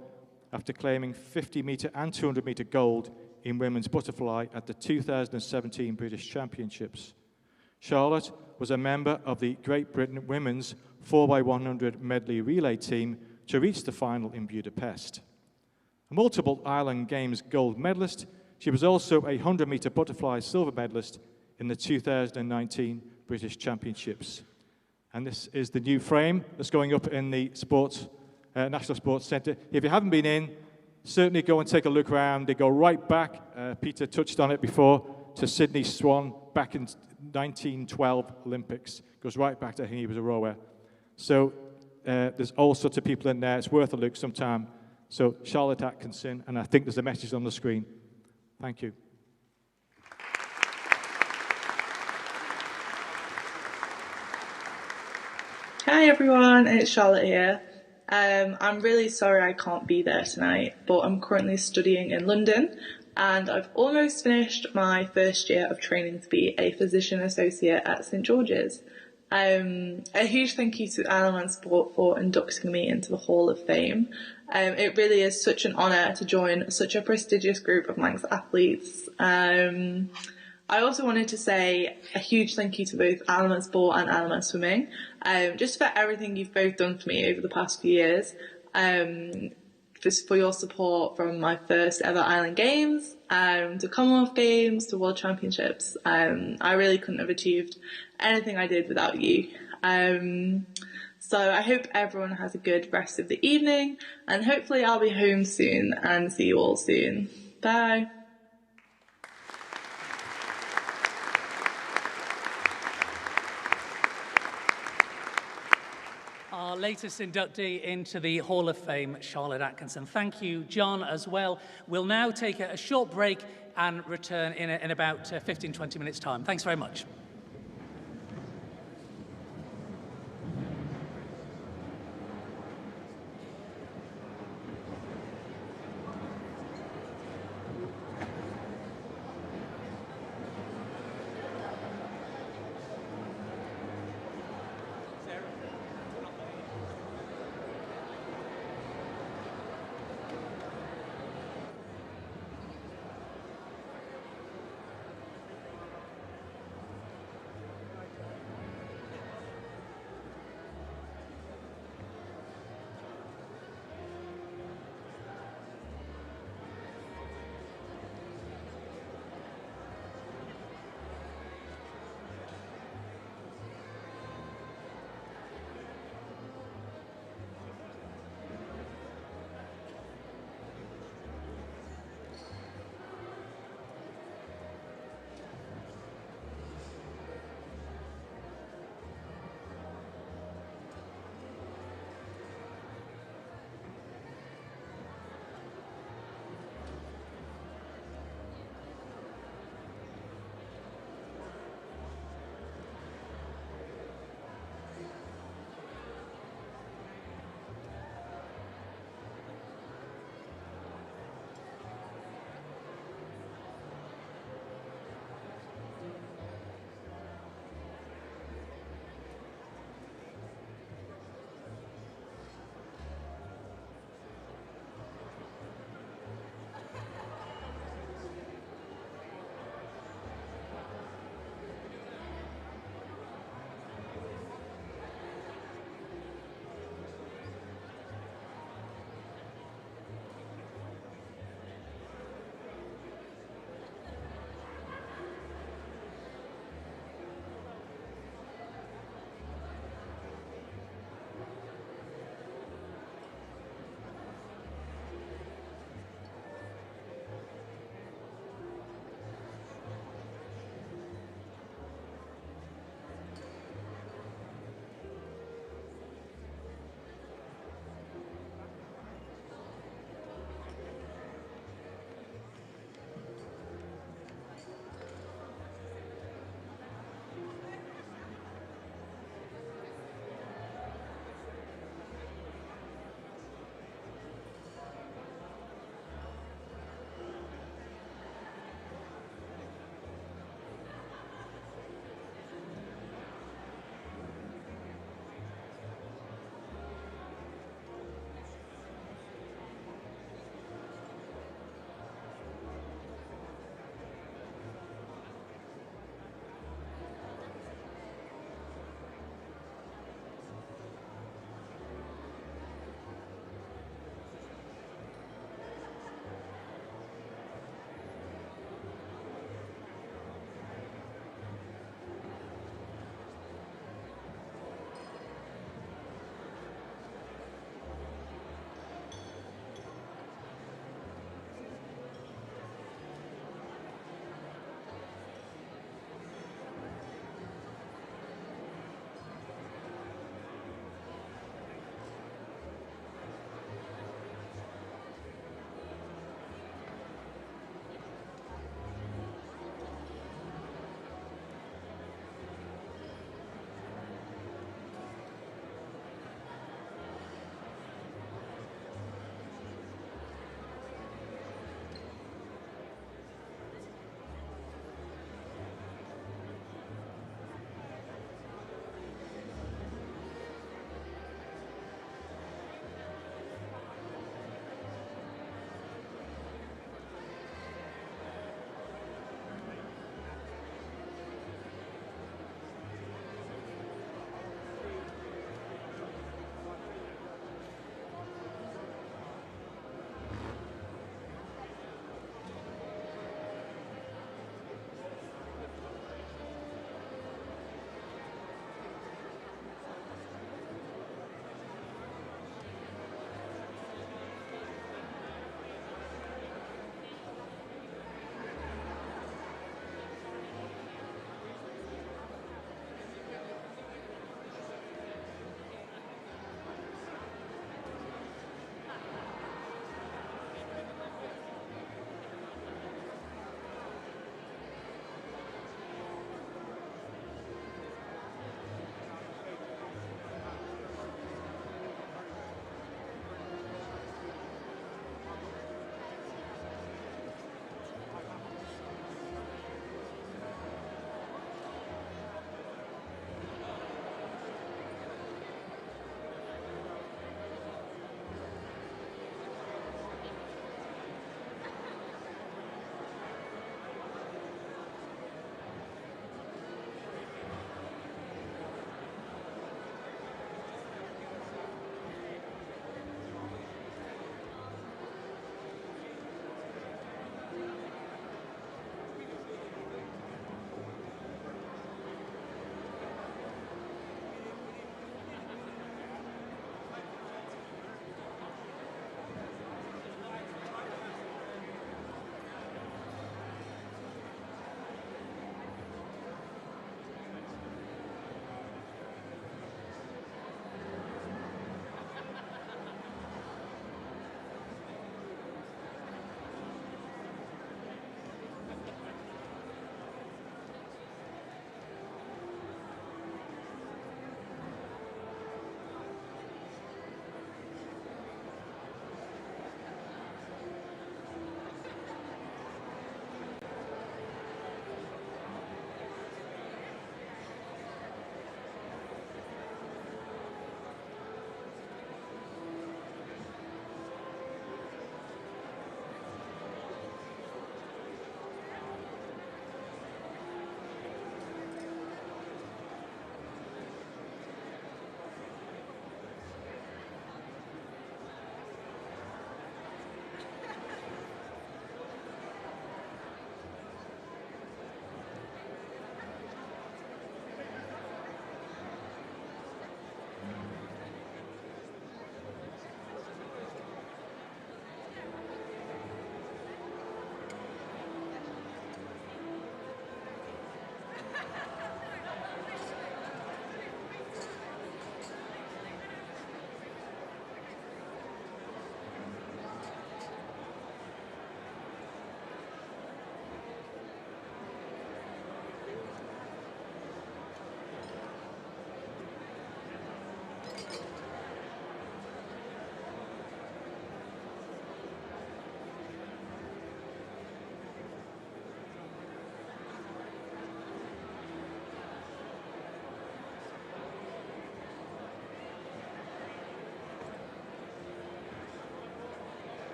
after claiming 50-meter and 200-meter gold in women's butterfly at the 2017 British Championships. Charlotte was a member of the Great Britain women's 4x100 medley relay team to reach the final in Budapest. A multiple Island Games gold medalist, she was also a 100-meter butterfly silver medalist in the 2019 British Championships. And this is the new frame that's going up in the National Sports Centre. If you haven't been in, certainly go and take a look around. They go right back, Peter touched on it before, to Sydney Swan back in 1912 Olympics. Goes right back to, I think he was a rower. So there's all sorts of people in there. It's worth a look sometime. So Charlotte Atkinson, and I think there's a message on the screen. Thank you. Hi everyone, it's Charlotte here. I'm really sorry I can't be there tonight, but I'm currently studying in London and I've almost finished my first year of training to be a physician associate at St George's. A huge thank you to Ireland Sport for inducting me into the Hall of Fame. It really is such an honour to join such a prestigious group of Manx athletes. I also wanted to say a huge thank you to both Ireland Sport and Ireland Swimming, just for everything you've both done for me over the past few years. Just for your support from my first ever Island Games, to Commonwealth Games, to World Championships. I really couldn't have achieved anything I did without you. So I hope everyone has a good rest of the evening, and hopefully I'll be home soon and see you all soon. Bye. Our latest inductee into the Hall of Fame, Charlotte Atkinson. Thank you, John, as well. We'll now take a short break and return in about 15-20 minutes' time. Thanks very much.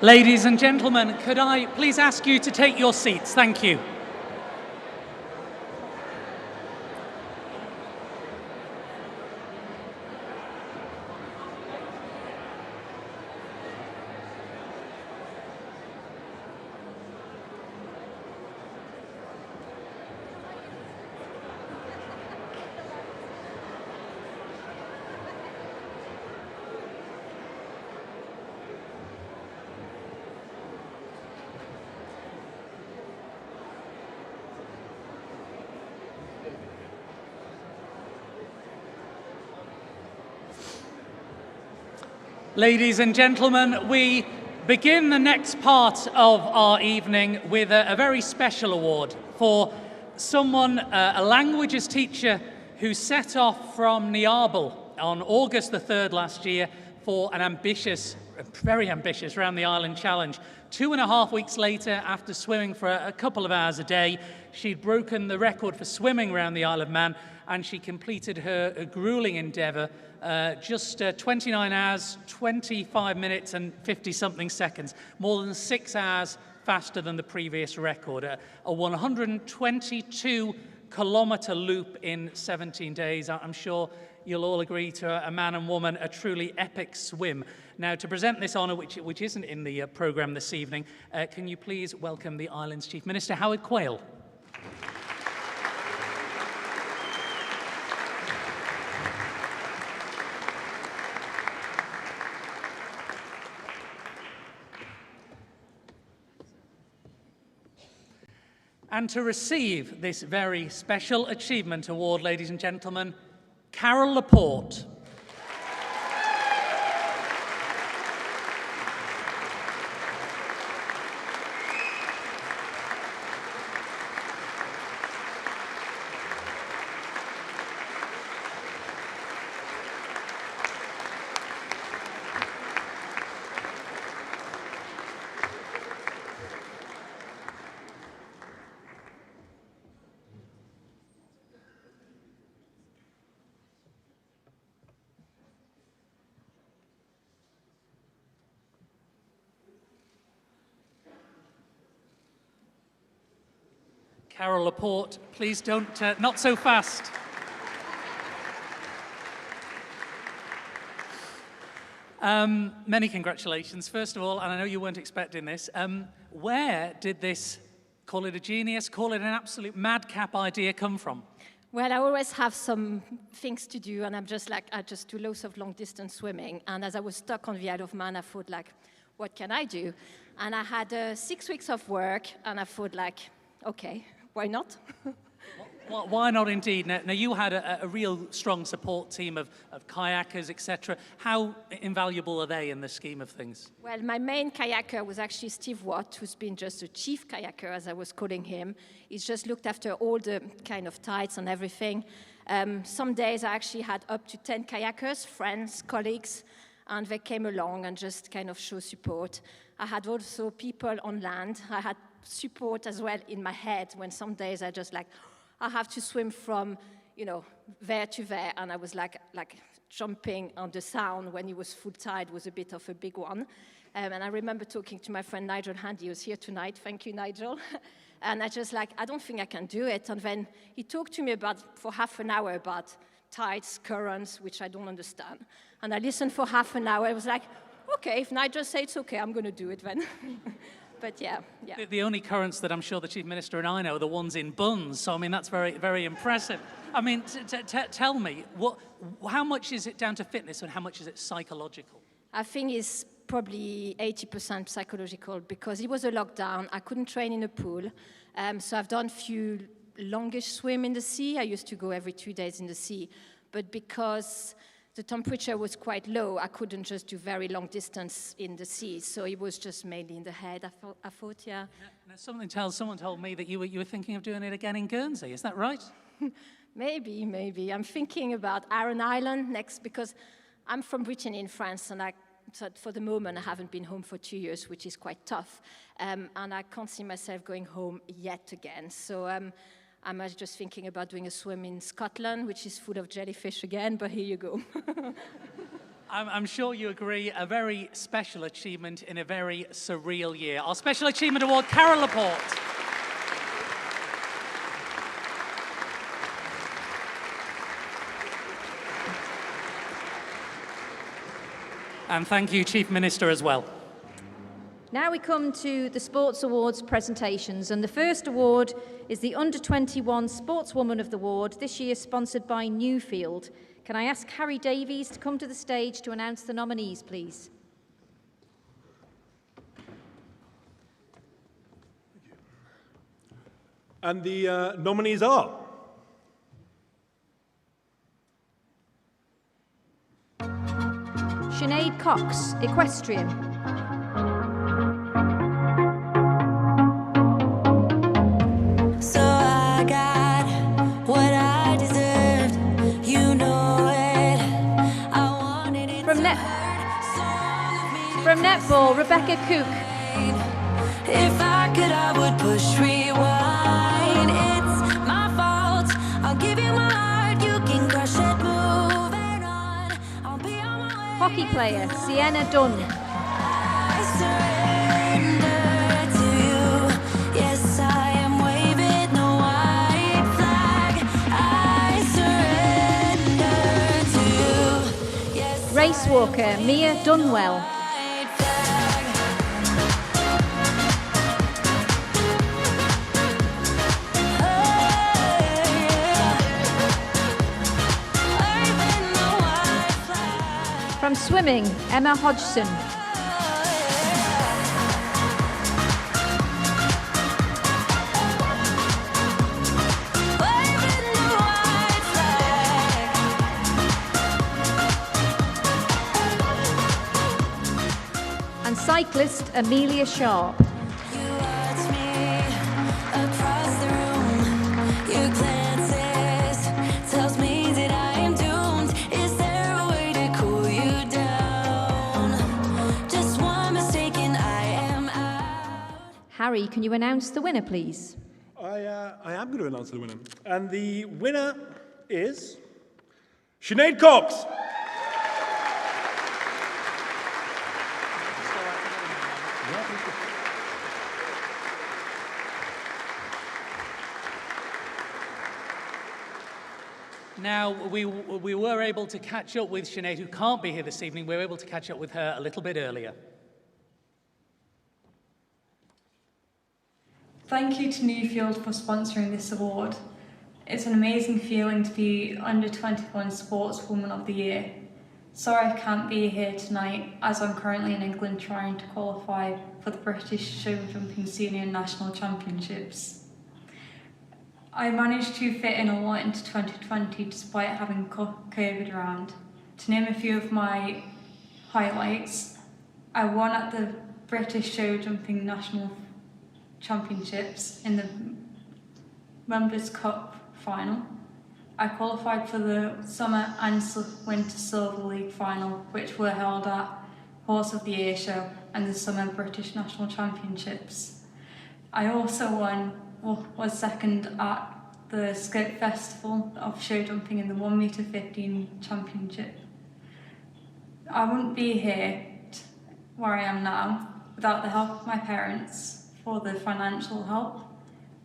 Ladies and gentlemen, could I please ask you to take your seats? Thank you. Ladies and gentlemen, we begin the next part of our evening with a very special award for someone, a languages teacher who set off from Niarbel on August the 3rd last year for an very ambitious round the island challenge. 2.5 weeks later, after swimming for a couple of hours a day, she'd broken the record for swimming around the Isle of Man, and she completed her grueling endeavour just 29 hours, 25 minutes and 50-something seconds, more than 6 hours faster than the previous record. A 122-kilometre loop in 17 days. I'm sure you'll all agree to a man and woman, a truly epic swim. Now, to present this honour, which isn't in the programme this evening, can you please welcome the island's Chief Minister, Howard Quayle. And to receive this very special achievement award, ladies and gentlemen, Carol Laporte. Carol Laporte, please don't, not so fast. Many congratulations, first of all, and I know you weren't expecting this. Where did this, call it a genius, call it an absolute madcap idea come from? Well, I always have some things to do, and I just do loads of long distance swimming. And as I was stuck on the Isle of Man, I thought, what can I do? And I had 6 weeks of work, and I thought, okay, why not? Why not indeed? Now you had a real strong support team of kayakers, etc. How invaluable are they in the scheme of things? Well, my main kayaker was actually Steve Watt, who's been just a chief kayaker, as I was calling him. He's just looked after all the kind of tides and everything. Some days I actually had up to 10 kayakers, friends, colleagues, and they came along and just kind of show support. I had also people on land. I had support as well in my head when some days I just I have to swim from, there to there, and I was like jumping on the sound when it was full tide was a bit of a big one. And I remember talking to my friend Nigel Handy, who's here tonight. Thank you, Nigel. And I just I don't think I can do it. And then he talked to me for half an hour about tides, currents, which I don't understand. And I listened for half an hour. I was like, okay, if Nigel says it's okay, I'm going to do it then. But yeah. The only currents that I'm sure the Chief Minister and I know are the ones in buns. So, I mean, that's very, very impressive. I mean, tell me, how much is it down to fitness and how much is it psychological? I think it's probably 80% psychological because it was a lockdown. I couldn't train in a pool. So I've done a few longish swim in the sea. I used to go every 2 days in the sea. But because the temperature was quite low, I couldn't just do very long distance in the sea, so it was just mainly in the head. I thought, yeah. Now, someone told me that you were thinking of doing it again in Guernsey. Is that right? Maybe. I'm thinking about Aran Island next because I'm from Brittany in France, and so for the moment I haven't been home for 2 years, which is quite tough, and I can't see myself going home yet again. So I'm just thinking about doing a swim in Scotland, which is full of jellyfish again, but here you go. I'm sure you agree, a very special achievement in a very surreal year. Our Special Achievement Award, Carol Laporte. And thank you, Chief Minister, as well. Now we come to the Sports Awards presentations, and the first award is the Under-21 Sportswoman of the Award, this year sponsored by Newfield. Can I ask Harry Davies to come to the stage to announce the nominees, please? And the nominees are... Sinead Cox, Equestrian. So I got what I deserved, you know it. I wanted it From netball, Rebecca Cook. If I could, I would push rewind. It's my fault. I'll give you my heart. You can crush it, moving on. I'll be on my way. Hockey player, Sienna Dunn. I surrender to you. Yes, I am waving the white flag. I surrender to you. Yes, Race walker, Mia Dunwell. white flag. Waving the white flag. From swimming, Emma Hodgson. Waving the white flag. And cyclist, Amelia Sharp. You watch me across the room. Your glances tells me that I am doomed. Is there a way to cool you down? Just one mistake and I am out. Harry, can you announce the winner, please? I am going to announce the winner. And the winner is... Sinead Cox! Now, we were able to catch up with Sinead, who can't be here this evening. We were able to catch up with her a little bit earlier. Thank you to Newfield for sponsoring this award. It's an amazing feeling to be Under-21 Sportswoman of the Year. Sorry I can't be here tonight as I'm currently in England trying to qualify for the British Show Jumping Senior National Championships. I managed to fit in a lot into 2020 despite having COVID around. To name a few of my highlights, I won at the British Show Jumping National Championships in the Members' Cup final. I qualified for the Summer and Winter Silver League final, which were held at Horse of the Year Show and the Summer British National Championships. I also was second at the Skate Festival of show jumping in the 1m15 championship. I wouldn't be here where I am now without the help of my parents for the financial help,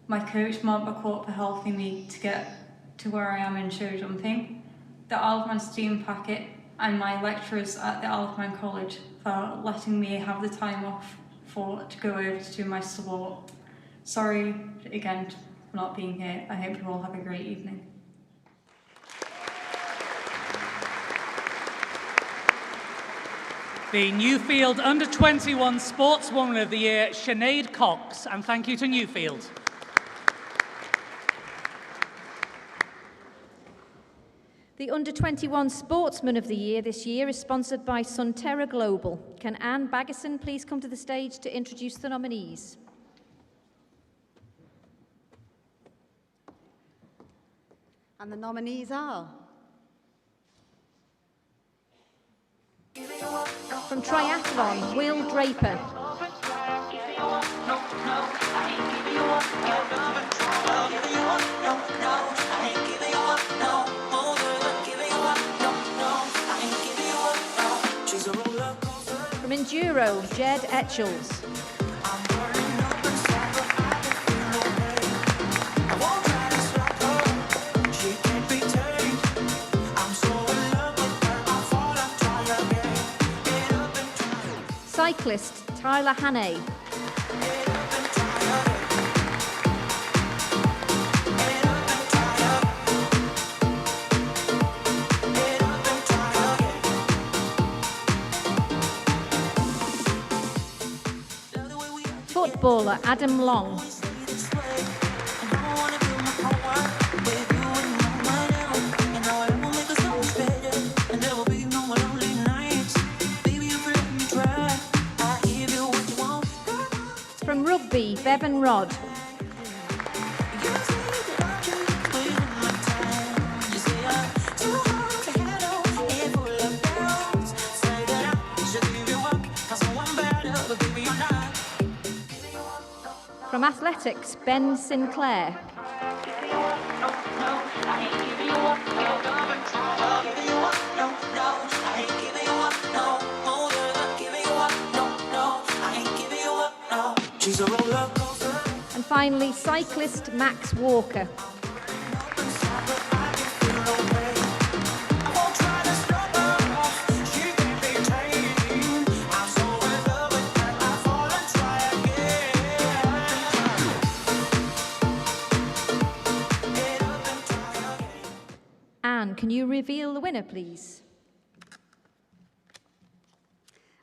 my coach Mark McCourt for helping me to get to where I am in show jumping, the Isle of Man Steam Packet, and my lecturers at the Isle of Man College for letting me have the time off to go over to do my sport. Sorry again for not being here. I hope you all have a great evening. The Newfield Under-21 Sportswoman of the Year, Sinead Cox, and thank you to Newfield. The Under-21 Sportsman of the Year this year is sponsored by Sunterra Global. Can Anne Baggerson please come to the stage to introduce the nominees? And the nominees are... From triathlon, Will Draper. judo, Jed Etchells. Cyclist, Tyler Hannay. Footballer, Adam Long. From rugby, Bevan Rod. From athletics, Ben Sinclair. And finally, cyclist Max Walker. Anne, can you reveal the winner, please?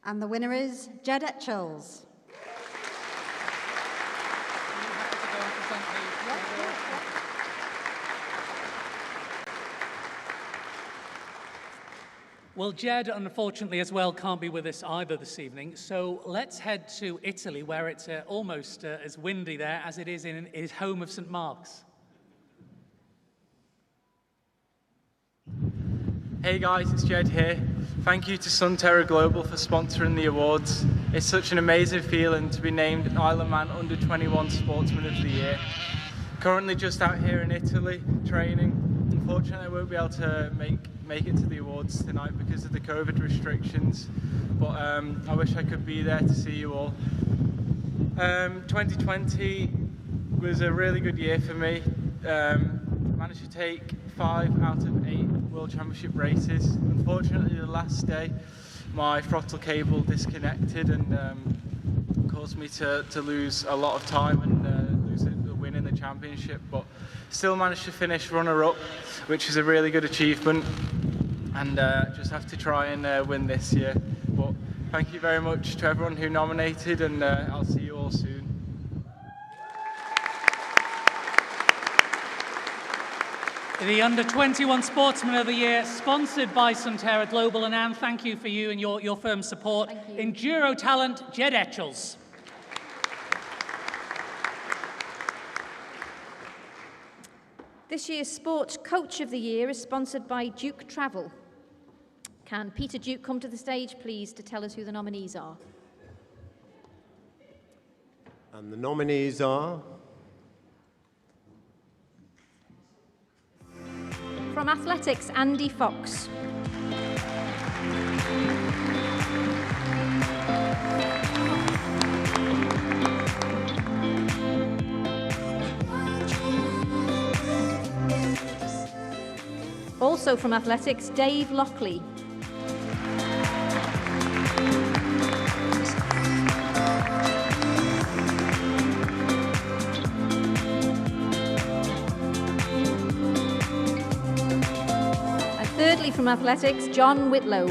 And the winner is Jed Etchells. Well, Jed, unfortunately, as well, can't be with us either this evening. So let's head to Italy, where it's almost as windy there as it is in his home of St. Mark's. Hey guys, it's Jed here. Thank you to Sunterra Global for sponsoring the awards. It's such an amazing feeling to be named Ironman Under 21 Sportsman of the Year. Currently just out here in Italy training. Unfortunately, I won't be able to make it to the awards tonight because of the COVID restrictions, but I wish I could be there to see you all. 2020 was a really good year for me. Managed to take 5 out of 8 World Championship races. Unfortunately, the last day my throttle cable disconnected and caused me to lose a lot of time and lose the win in the championship, but still managed to finish runner-up, which is a really good achievement, and just have to try and win this year. But thank you very much to everyone who nominated, and I'll see you all soon. The Under 21 Sportsman of the Year, sponsored by Sunterra Global. And Anne, thank you for you and your firm's support. Enduro talent, Jed Etchells. This year's Sport Coach of the Year is sponsored by Duke Travel. Can Peter Duke come to the stage, please, to tell us who the nominees are? And the nominees are... From athletics, Andy Fox. Also from athletics, Dave Lockley. Thirdly, from athletics, John Whitlow.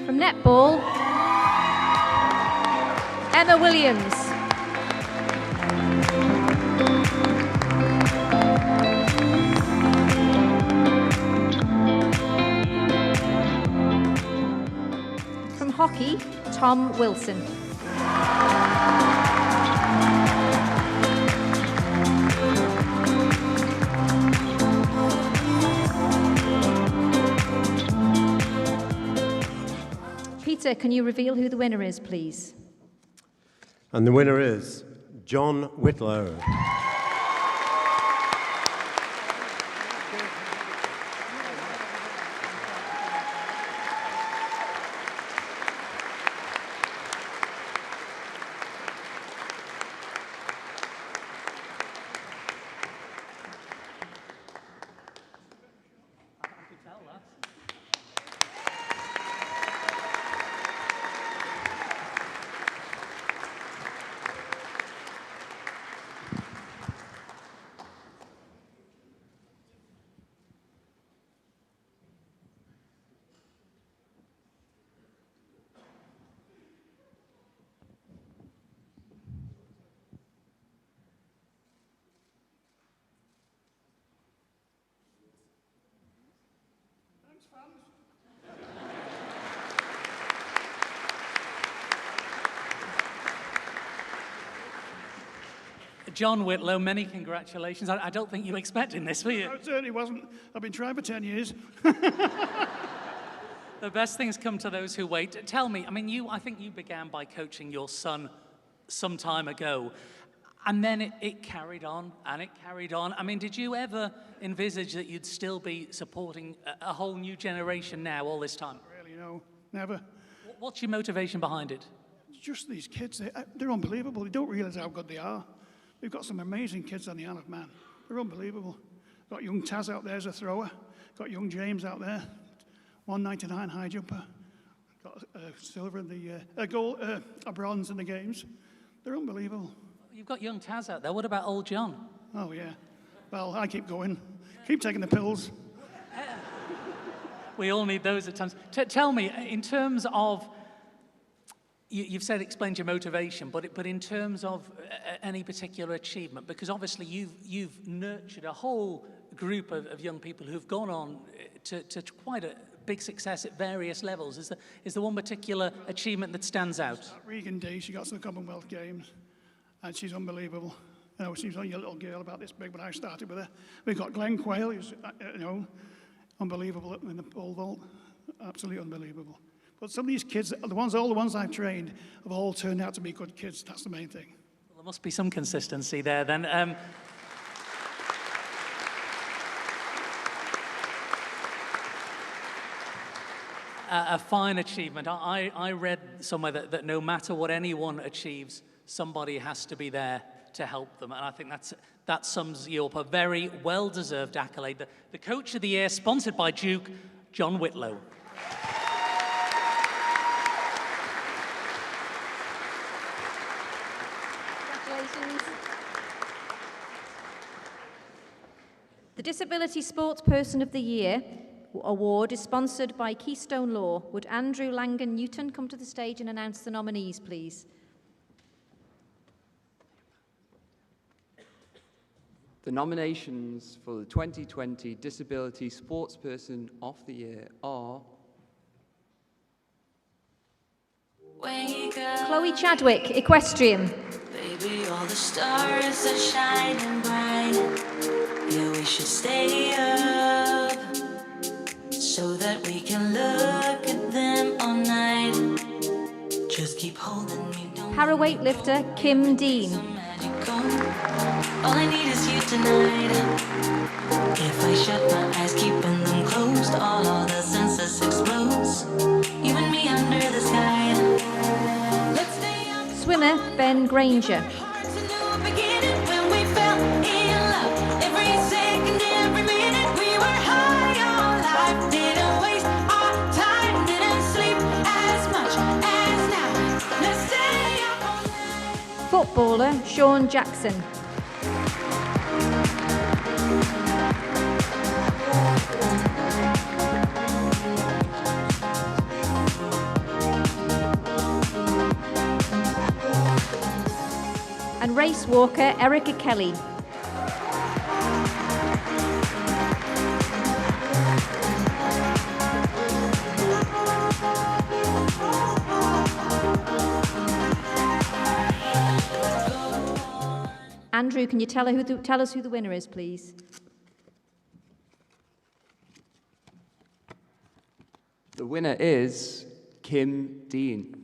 From netball, Emma Williams. Hockey, Tom Wilson. Peter, can you reveal who the winner is, please? And the winner is John Whitlow. John Whitlow, many congratulations. I don't think you were expecting this, were you? No, it certainly wasn't. I've been trying for 10 years. The best things come to those who wait. Tell me, I mean, I think you began by coaching your son some time ago, and then it carried on, and it carried on. I mean, did you ever envisage that you'd still be supporting a whole new generation now, all this time? Really, no, never. What's your motivation behind it? Just these kids, they're unbelievable. They don't realize how good they are. We've got some amazing kids on the Isle of Man. They're unbelievable. Got young Taz out there as a thrower. Got young James out there, 199 high jumper. Got silver in the gold, a bronze in the games. They're unbelievable. You've got young Taz out there. What about old John? Oh yeah. Well, I keep going. Keep taking the pills. We all need those at times. Tell me, in terms of, you've said explained your motivation, but in terms of any particular achievement, because obviously you've nurtured a whole group of young people who've gone on to quite a big success at various levels. Is there one particular achievement that stands out? Regan D, she got to the Commonwealth Games, and she's unbelievable. You know, she was only a little girl about this big when I started with her. We've got Glenn Quayle, who's unbelievable in the pole vault, absolutely unbelievable. But some of these kids, all the ones I've trained, have all turned out to be good kids. That's the main thing. Well, there must be some consistency there then. A fine achievement. I read somewhere that no matter what anyone achieves, somebody has to be there to help them. And I think that sums you up. A very well-deserved accolade. The Coach of the Year, sponsored by Duke, John Whitlow. The Disability Sportsperson of the Year award is sponsored by Keystone Law. Would Andrew Langan Newton come to the stage and announce the nominees, please? The nominations for the 2020 Disability Sportsperson of the Year are Chloe Chadwick, equestrian. Baby, all the stars are shining bright. Yeah, we should stay up so that we can look at them all night. Just keep holding me. Para weightlifter Kim Dean. All I need is you tonight. If I shut my eyes, keeping them closed, all the senses explodes. You and me under the sky. Swimmer Ben Granger. Footballer Sean Jackson. And race walker Erica Kelly. Andrew, can you tell us who the winner is, please? The winner is Kim Dean.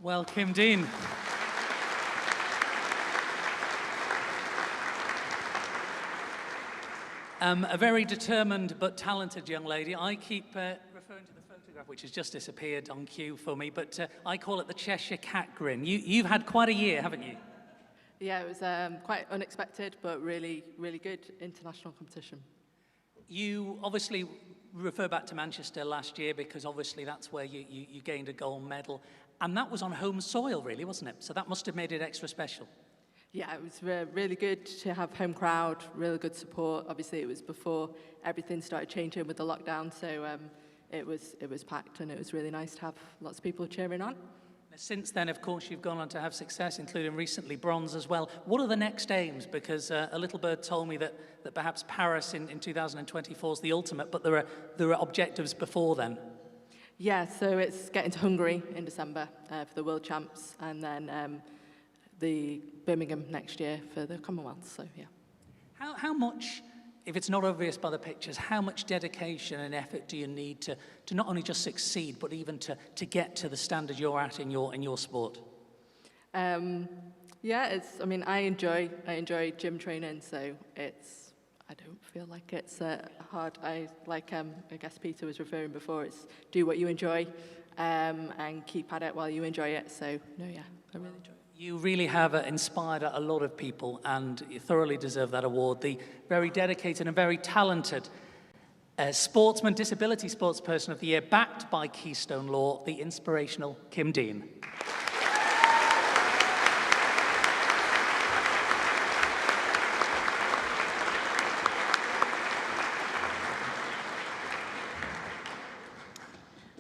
Well, Kim Dean. A very determined but talented young lady. I keep referring to the photograph, which has just disappeared on cue for me, but I call it the Cheshire Cat grin. You've had quite a year, haven't you? Yeah, it was quite unexpected, but really, really good international competition. You obviously refer back to Manchester last year because obviously that's where you gained a gold medal. And that was on home soil, really, wasn't it? So that must have made it extra special. Yeah, it was really good to have home crowd, really good support. Obviously, it was before everything started changing with the lockdown, so it was packed, and it was really nice to have lots of people cheering on. Since then, of course, you've gone on to have success, including recently bronze as well. What are the next aims? Because a little bird told me that perhaps Paris in 2024 is the ultimate, but there are objectives before then. Yeah, so it's getting to Hungary in December for the World Champs, and then the Birmingham next year for the Commonwealth, so yeah. How much, if it's not obvious by the pictures, how much dedication and effort do you need to not only just succeed, but even to get to the standard you're at in your sport? Yeah, I enjoy gym training, so I don't feel like it's hard. I guess Peter was referring before, it's do what you enjoy and keep at it while you enjoy it, so no, yeah, I really enjoy it. You really have inspired a lot of people, and you thoroughly deserve that award. The very dedicated and very talented sportsman, disability sportsperson of the year, backed by Keystone Law, the inspirational Kim Dean.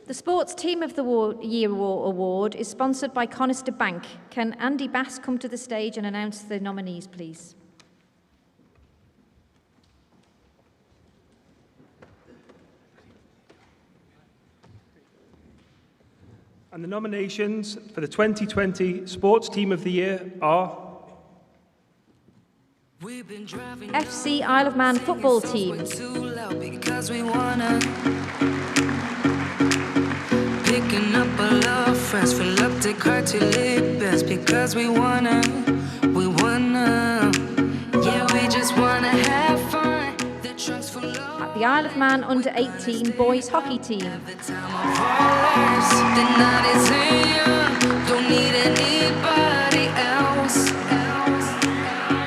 The Sports Team of the Year award is sponsored by Conister Bank. Can Andy Bass come to the stage and announce the nominees, please? And the nominations for the 2020 Sports Team of the Year are FC Isle of Man football team. Picking up a lot of friends, fill up the car till it best because we wanna, yeah, we just wanna have fun. The trunk's full of At the Isle of Man under-18 boys hockey team. the time of our lives. The night is young, don't need anybody else.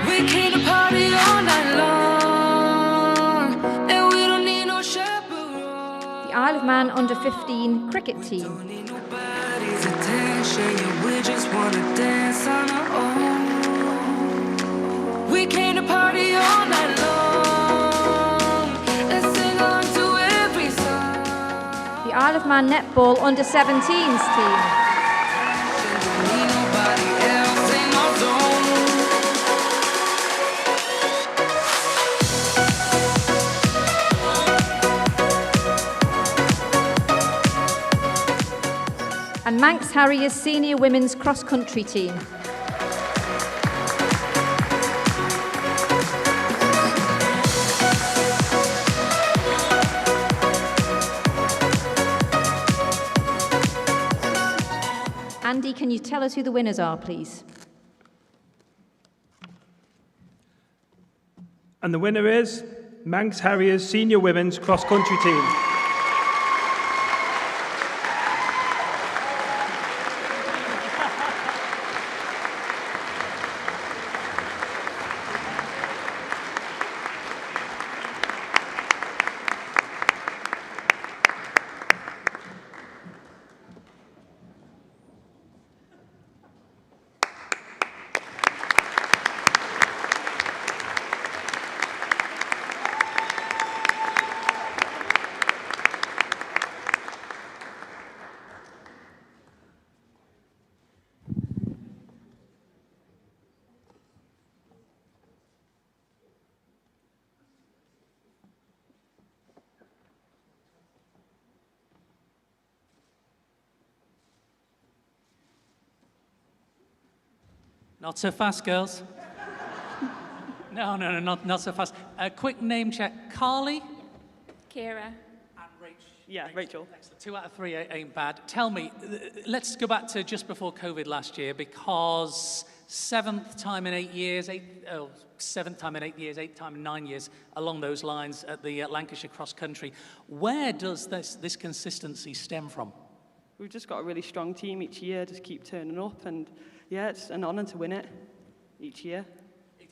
We came to party all night long, and we don't need no chaperone. The Isle of Man under-15 cricket team. Don't need nobody's attention, yeah, we just wanna dance on our own. We came to party all night long and sing on to every song. The Isle of Man netball under-17s team. Don't need nobody else in our zone. And Manx Harriers senior women's cross-country team. Andy, can you tell us who the winners are, please? And the winner is Manx Harriers Senior Women's Cross Country Team. Not so fast, girls. No, not so fast. A quick name check. Carly? Kira. And Rach. Yeah, Rachel. Excellent. 2 out of 3 ain't bad. Tell me, let's go back to just before COVID last year, because 7th time in 8 years, 7th time in 8 years, 8th time in 9 years, along those lines at the Lancashire Cross Country. Where does this consistency stem from? We've just got a really strong team each year, just keep turning up, and yeah, it's an honour to win it each year.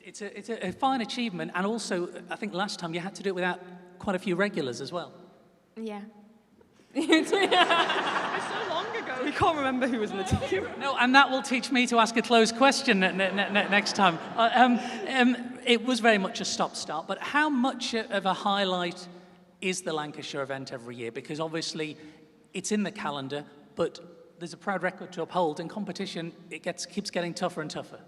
It's a fine achievement, and also, I think last time you had to do it without quite a few regulars as well. Yeah. It's so long ago, we can't remember who was in the team. No, and that will teach me to ask a closed question next time. It was very much a stop-start, but how much of a highlight is the Lancashire event every year? Because obviously it's in the calendar, but there's a proud record to uphold. In competition, it keeps getting tougher and tougher.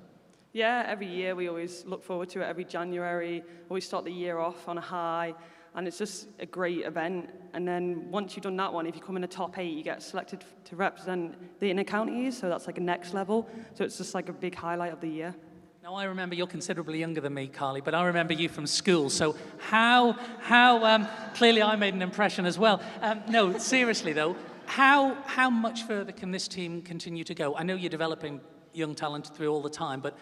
Yeah, every year we always look forward to it. Every January, always start the year off on a high, and it's just a great event. And then once you've done that one, if you come in the top 8, you get selected to represent the inner counties, so that's like a next level. So it's just like a big highlight of the year. Now, I remember you're considerably younger than me, Carly, but I remember you from school. So how clearly I made an impression as well. No, seriously though, how much further can this team continue to go? I know you're developing young talent through all the time, but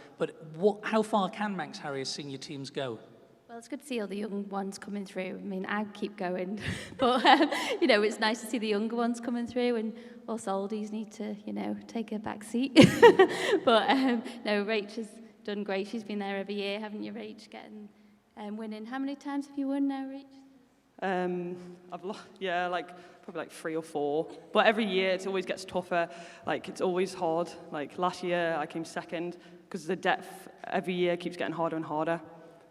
how far can Manx Harriers senior teams go? Well, it's good to see all the young ones coming through. I mean, I keep going, but you know, it's nice to see the younger ones coming through, and us oldies need to, you know, take a back seat. But no, Rach has done great. She's been there every year, haven't you, Rach? Getting winning. How many times have you won now, Rach? Probably like 3 or 4. But every year it always gets tougher. Like, it's always hard. Like last year I came second because the depth every year keeps getting harder and harder.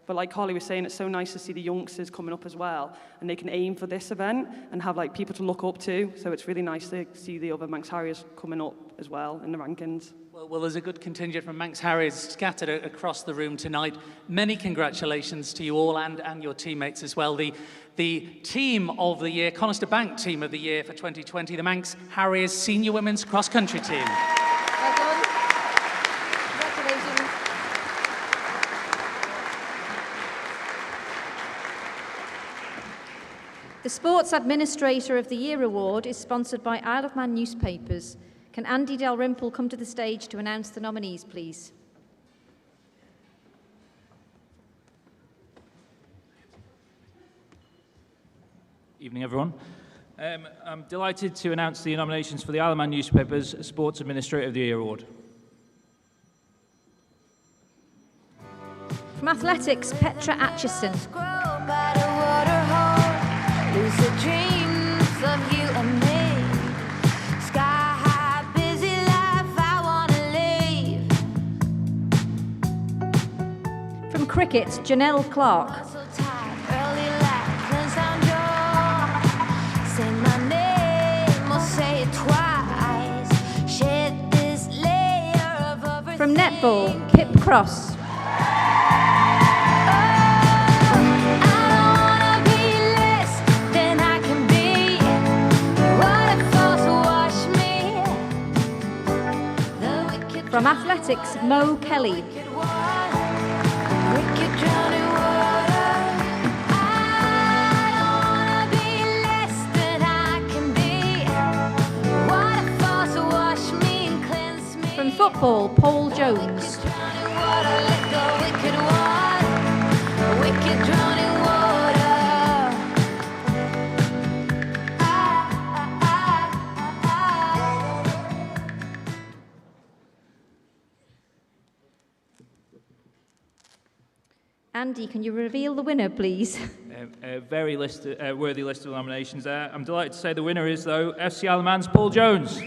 But like Carly was saying, it's so nice to see the youngsters coming up as well, and they can aim for this event and have like people to look up to. So it's really nice to see the other Manx Harriers coming up as well in the rankings. Well, there's a good contingent from Manx Harriers scattered across the room tonight. Many congratulations to you all and your teammates as well. The team of the year, Conister Bank team of the year for 2020, the Manx Harriers Senior Women's Cross Country team. Well done. Congratulations. The Sports Administrator of the Year award is sponsored by Isle of Man newspapers. Can Andy Dalrymple come to the stage to announce the nominees, please? Evening, everyone. I'm delighted to announce the nominations for the Isle of Man newspapers Sports Administrator of the Year award. From athletics, Petra Atchison. Lucid dreams of you and me. Sky high, busy life, I wanna live. From cricket, Janelle Clark. So tired, early light, cleanse down jaw. Say my name or say it twice. Shed this layer of everything. From netball, Pip Cross. From athletics, Mo Kelly. From football, Paul Jones. Andy, can you reveal the winner, please? A very worthy list of nominations there. I'm delighted to say the winner is, though, FC Isle of Man's Paul Jones.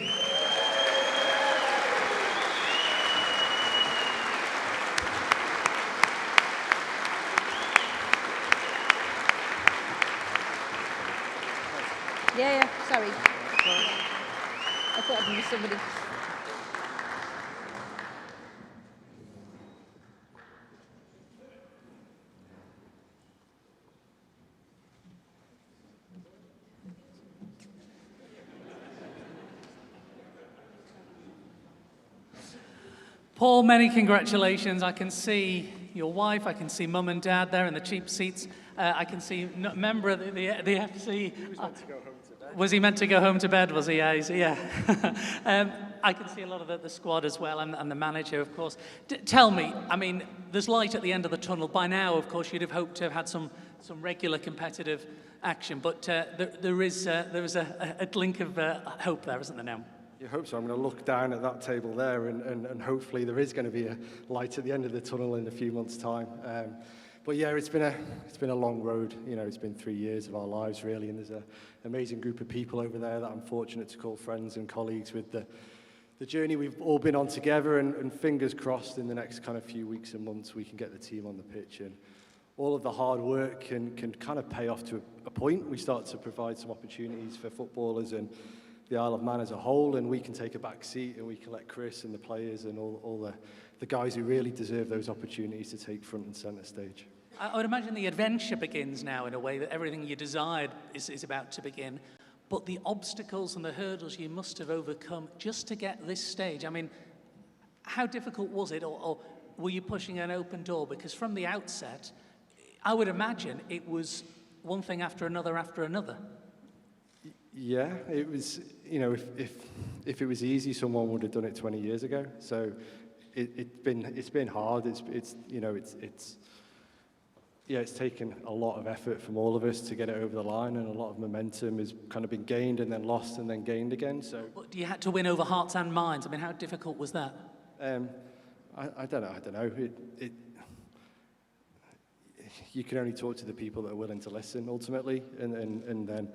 Yeah, sorry. I thought I'd missed somebody. Paul, many congratulations. I can see your wife, I can see mum and dad there in the cheap seats. I can see a member of the FC. Who's meant to go home today? Was he meant to go home to bed, was he? Yeah. I can see a lot of the squad as well, and the manager, of course. Tell me, I mean, there's light at the end of the tunnel. By now, of course, you'd have hoped to have had some regular competitive action, but there is a glint of hope there, isn't there now? You hope so. I'm going to look down at that table there, and hopefully there is going to be a light at the end of the tunnel in a few months' time. But yeah, it's been a long road. You know, it's been 3 years of our lives really, and there's an amazing group of people over there that I'm fortunate to call friends and colleagues with the journey we've all been on together. And fingers crossed, in the next kind of few weeks and months, we can get the team on the pitch, and all of the hard work can kind of pay off to a point. We start to provide some opportunities for footballers and the Isle of Man as a whole, and we can take a back seat, and we can let Chris and the players and all the guys who really deserve those opportunities to take front and centre stage. I would imagine the adventure begins now in a way, that everything you desired is about to begin. But the obstacles and the hurdles you must have overcome just to get this stage, I mean, how difficult was it, or were you pushing an open door? Because from the outset, I would imagine it was one thing after another after another. Yeah, it was, you know, if it was easy, someone would have done it 20 years ago. So it's been hard. It's taken a lot of effort from all of us to get it over the line, and a lot of momentum has kind of been gained and then lost and then gained again. So But you had to win over hearts and minds. I mean, how difficult was that? I don't know. You can only talk to the people that are willing to listen ultimately, and then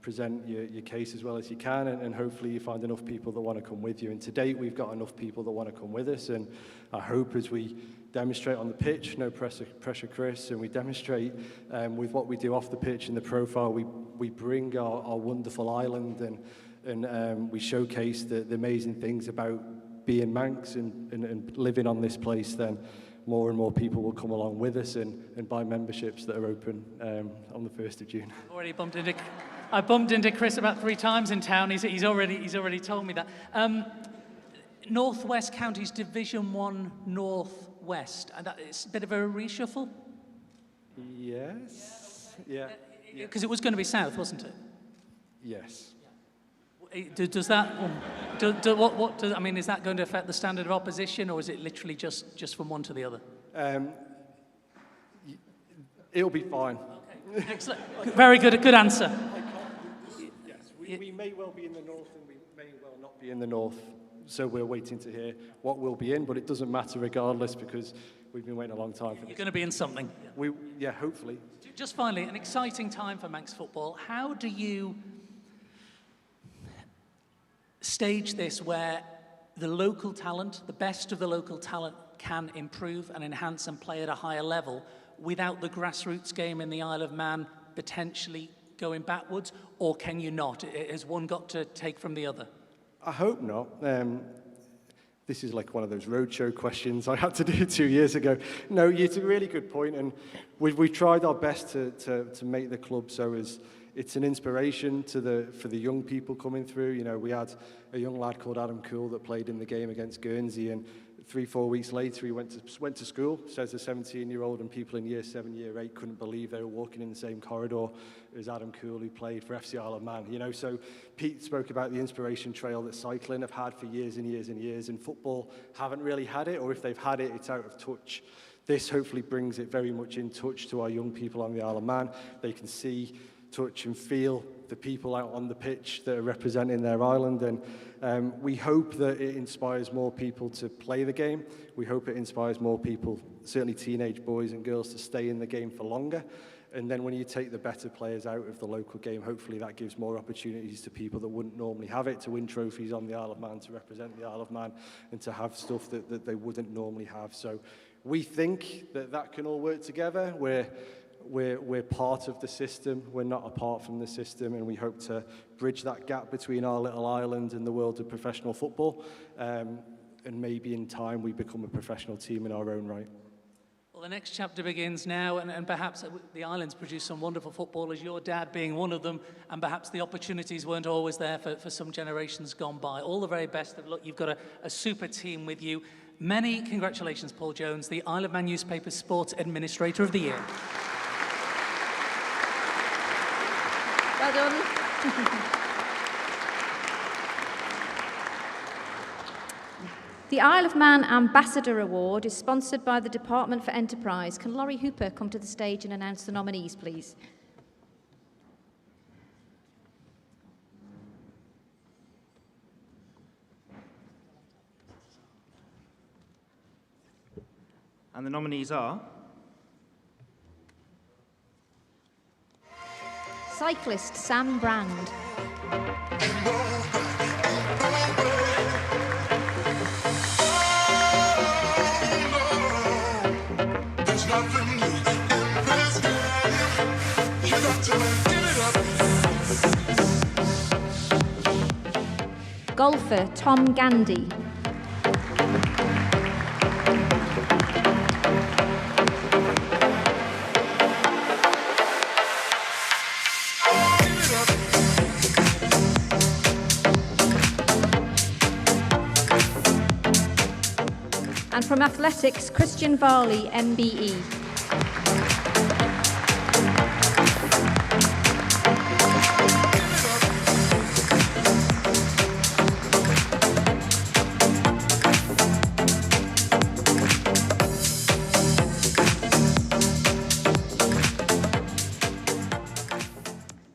present your case as well as you can, and hopefully you find enough people that want to come with you. And to date, we've got enough people that want to come with us, and I hope as we demonstrate on the pitch, no pressure Chris, and we demonstrate with what we do off the pitch in the profile, we bring our wonderful island, and we showcase the amazing things about being Manx and living on this place, then more and more people will come along with us and buy memberships that are open on the 1st of June. I bumped into Chris about 3 times in town. He's already told me that. Northwest Counties Division 1 Northwest. And it's a bit of a reshuffle? Yes. Yeah. Because it was going to be South, wasn't it? Yes. Does that, what does, I mean, is that going to affect the standard of opposition, or is it literally just from one to the other? It'll be fine. Okay. Excellent. Very good answer. Yes, we may well be in the north, and we may well not be in the north. So we're waiting to hear what we'll be in, but it doesn't matter regardless, because we've been waiting a long time for this. You're going to be in something. Yeah, hopefully. Just finally, an exciting time for Manx football. How do you stage this where the local talent, the best of the local talent, can improve and enhance and play at a higher level without the grassroots game in the Isle of Man potentially going backwards? Or can you not? Has one got to take from the other? I hope not. This is like one of those roadshow questions I had to do 2 years ago. No, it's a really good point, and we've tried our best to make the club so as it's an inspiration for the young people coming through. You know, we had a young lad called Adam Cool that played in the game against Guernsey, and 3-4 weeks later he went to school, says a 17-year-old, and people in year 7, year 8 couldn't believe they were walking in the same corridor as Adam Cool, who played for FC Isle of Man. You know, so Pete spoke about the inspiration trail that cycling have had for years and years and years, and football haven't really had it, or if they've had it, it's out of touch. This hopefully brings it very much in touch to our young people on the Isle of Man. They can see, touch and feel the people out on the pitch that are representing their island, and we hope that it inspires more people to play the game. We hope it inspires more people, certainly teenage boys and girls, to stay in the game for longer. And then when you take the better players out of the local game, hopefully that gives more opportunities to people that wouldn't normally have it, to win trophies on the Isle of Man, to represent the Isle of Man, and to have stuff that they wouldn't normally have. So we think that can all work together. We're part of the system, we're not apart from the system, and we hope to bridge that gap between our little island and the world of professional football, and maybe in time we become a professional team in our own right. Well, the next chapter begins now, and perhaps the islands produce some wonderful footballers, your dad being one of them, and perhaps the opportunities weren't always there for some generations gone by. All the very best of luck. You've got a super team with you. Many congratulations, Paul Jones, the Isle of Man newspaper Sports Administrator of the Year. Well done. The Isle of Man Ambassador Award is sponsored by the Department for Enterprise. Can Laurie Hooper come to the stage and announce the nominees, please? And the nominees are Cyclist Sam Brand. Golfer Tom Gandy. And from athletics, Christian Varley, MBE.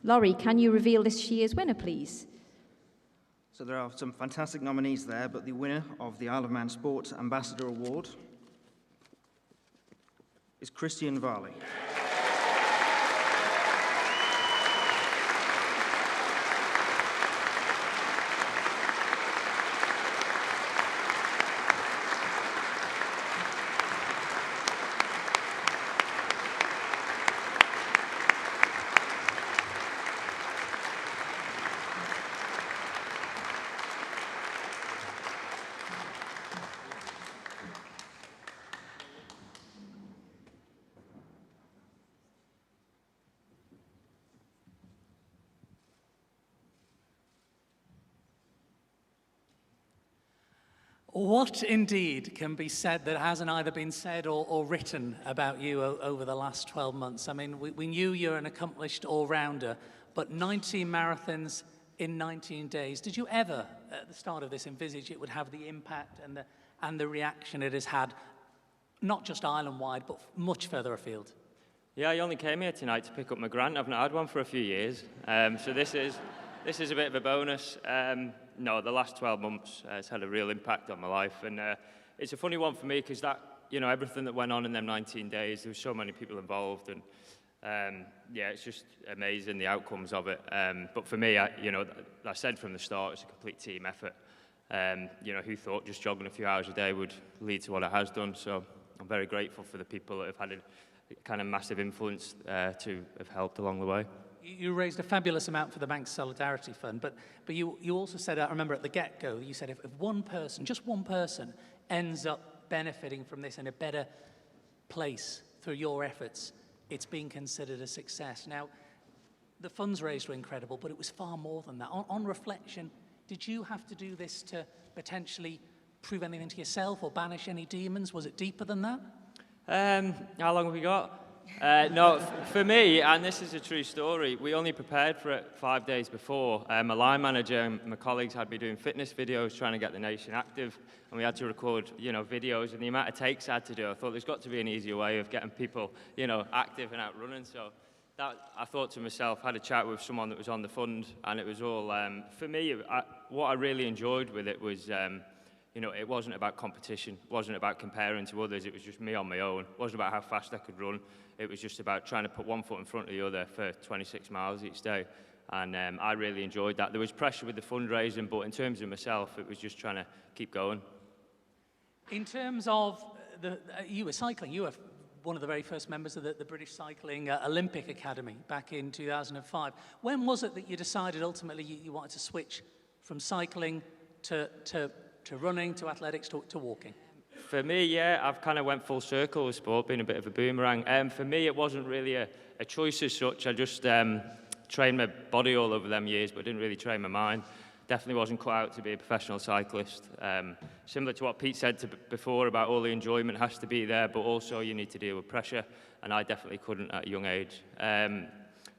Laurie, can you reveal this year's winner, please? So there are some fantastic nominees there, but the winner of the Isle of Man Sports Ambassador Award is Christian Varley. What indeed can be said that hasn't either been said or written about you over the last 12 months? I mean, we knew you're an accomplished all-rounder, but 19 marathons in 19 days. Did you ever, at the start of this, envisage it would have the impact and the reaction it has had, not just island-wide, but much further afield? Yeah, I only came here tonight to pick up my grant. I've not had one for a few years, so this is a bit of a bonus. No, the last 12 months has had a real impact on my life, and it's a funny one for me because everything that went on in them 19 days, there were so many people involved, and yeah, it's just amazing the outcomes of it. But for me, I said from the start, it's a complete team effort. Who thought just jogging a few hours a day would lead to what it has done? So I'm very grateful for the people that have had a kind of massive influence to have helped along the way. You raised a fabulous amount for the Bank's Solidarity Fund, but you also said, I remember at the get-go, you said if one person, just one person, ends up benefiting from this in a better place through your efforts, it's being considered a success. Now, the funds raised were incredible, but it was far more than that. On reflection, did you have to do this to potentially prove anything to yourself or banish any demons? Was it deeper than that? How long have we got? No, for me, and this is a true story, we only prepared for it 5 days before. My line manager and my colleagues had me doing fitness videos trying to get the nation active, and we had to record, videos, and the amount of takes I had to do, I thought there's got to be an easier way of getting people, active and out running. So that, I thought to myself, had a chat with someone that was on the fund, and it was all, for me, what I really enjoyed with it was, it wasn't about competition, it wasn't about comparing to others, it was just me on my own. It wasn't about how fast I could run, it was just about trying to put one foot in front of the other for 26 miles each day. And I really enjoyed that. There was pressure with the fundraising, but in terms of myself, it was just trying to keep going. In terms of, you were cycling, you were one of the very first members of the British Cycling Olympic Academy back in 2005. When was it that you decided ultimately you wanted to switch from cycling to running, to athletics, to walking? For me, yeah, I've kind of went full circle with sport, being a bit of a boomerang. For me, it wasn't really a choice as such. I just trained my body all over them years, but didn't really train my mind. Definitely wasn't cut out to be a professional cyclist. Similar to what Pete said before about all the enjoyment has to be there, but also you need to deal with pressure, and I definitely couldn't at a young age.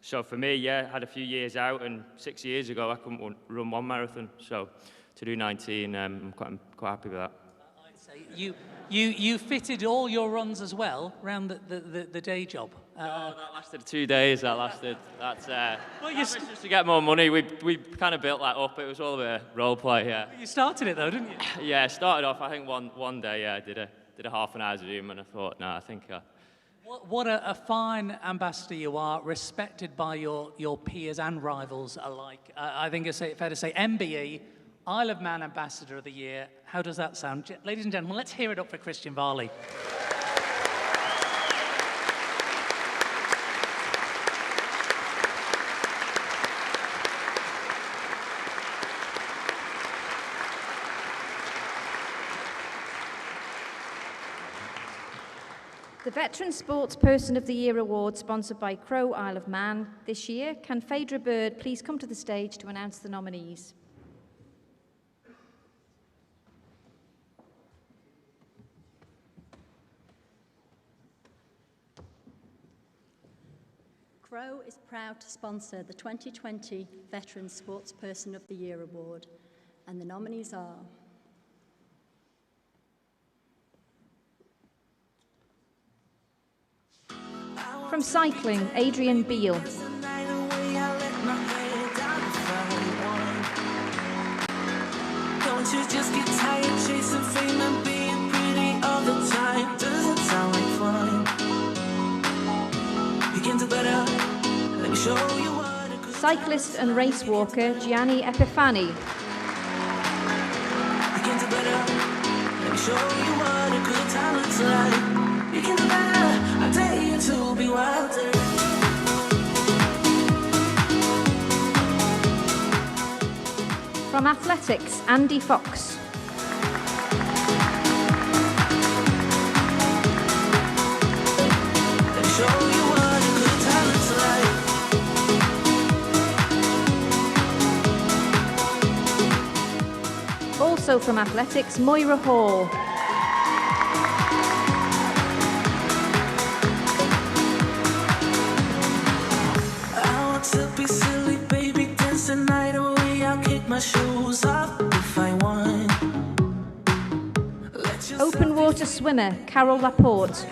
So for me, yeah, had a few years out, and 6 years ago, I couldn't run one marathon. So to do 19, I'm quite happy with that. You fitted all your runs as well around the day job. No, that lasted 2 days. That's Well, just to get more money. We kind of built that up. It was all a bit of role play. Yeah. You started it though, didn't you? Yeah, I started off. I think one day. Yeah, I did a half an hour Zoom, and I thought, no, I think. What a fine ambassador you are, respected by your peers and rivals alike. I think it's fair to say MBE, Isle of Man Ambassador of the Year. How does that sound? Ladies and gentlemen, let's hear it up for Christian Varley. The Veteran Sportsperson of the Year Award, sponsored by Crow Isle of Man this year. Can Phaedra Bird please come to the stage to announce the nominees? Crow is proud to sponsor the 2020 Veteran Sportsperson of the Year Award, and the nominees are From cycling, Adrian Beale. Don't you just get tired chasing fame and being pretty all the time? Doesn't sound like fun. You can do better. Let me show you what a good Cyclist and race walker, Gianni Epifani. You can do better. Let me show you what a good time looks like. You can do better. I dare you to be wilder. From athletics, Andy Fox. Let me show you what a good time looks like. Also from athletics, Moira Hall. To be silly, baby, dance the night away. I'll kick my shoes off if I want. Open water swimmer, Carol Laporte.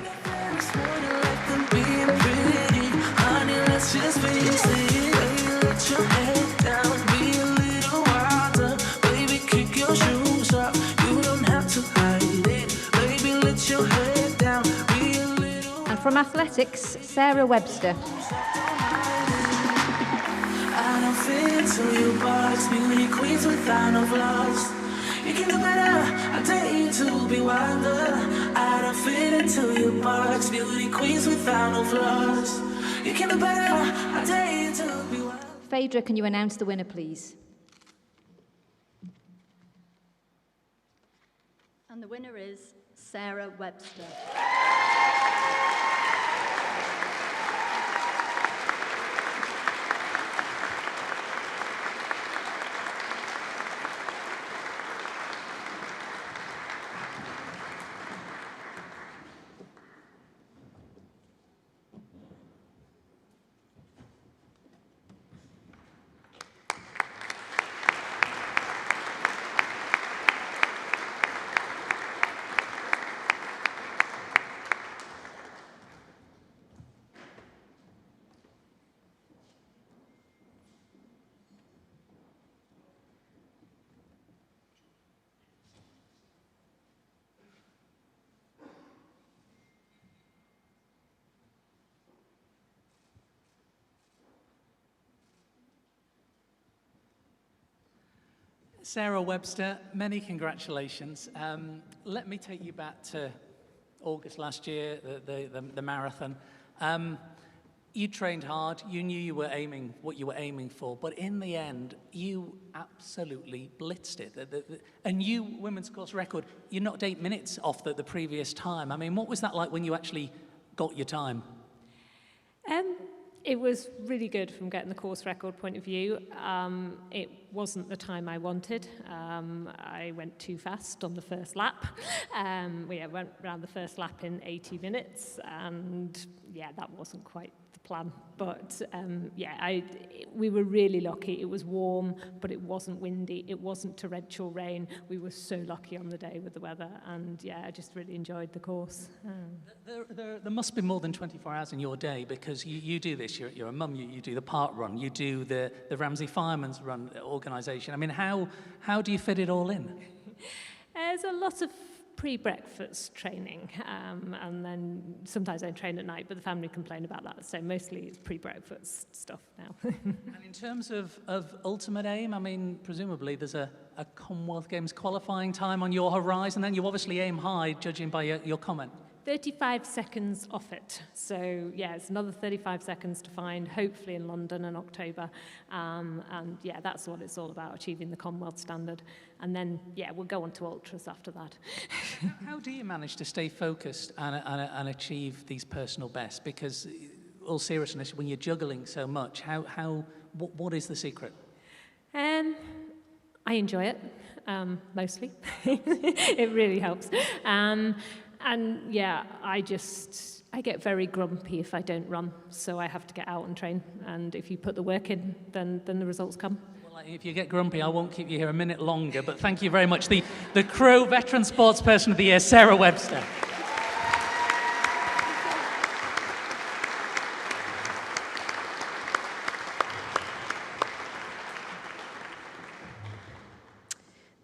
Being pretty, honey, let's just face it. Baby, let your head down, be a little wilder. Baby, kick your shoes off. You don't have to hide it. Baby, let your head down, be a little. And from athletics, Sarah Webster. I don't fit into your box, beauty queens without no flaws. You can do better, I dare you to be wilder. I don't fit into your box, beauty queens without no flaws. You can do better, I dare you to be wilder. Phaedra, can you announce the winner, please? And the winner is Sarah Webster. Sarah Webster, many congratulations. Let me take you back to August last year, the marathon. You trained hard, you knew you were aiming what you were aiming for, but in the end, you absolutely blitzed it. A new women's course record, you knocked 8 minutes off the previous time. I mean, what was that like when you actually got your time? It was really good from getting the course record point of view. It wasn't the time I wanted. I went too fast on the first lap. We went around the first lap in 80 minutes, and yeah, that wasn't quite the plan. But we were really lucky. It was warm, but it wasn't windy. It wasn't torrential rain. We were so lucky on the day with the weather, and I just really enjoyed the course. There must be more than 24 hours in your day, because you do this. You're a mum. You do the park run. You do the Ramsey Fireman's Run organisation. I mean, how do you fit it all in? There's a lot of pre-breakfast training, and then sometimes I train at night, but the family complain about that, so mostly it's pre-breakfast stuff now. And in terms of ultimate aim, I mean, presumably there's a Commonwealth Games qualifying time on your horizon, then you obviously aim high, judging by your comment. 35 seconds off it. So, it's another 35 seconds to find, hopefully in London in October. That's what it's all about, achieving the Commonwealth standard. And then, we'll go on to ultras after that. How do you manage to stay focused and achieve these personal bests? Because, all seriousness, when you're juggling so much, what is the secret? I enjoy it, mostly. It really helps. I get very grumpy if I don't run, so I have to get out and train. And if you put the work in, then the results come. Well, if you get grumpy, I won't keep you here a minute longer, but thank you very much. The Crow Veteran Sportsperson of the Year, Sarah Webster.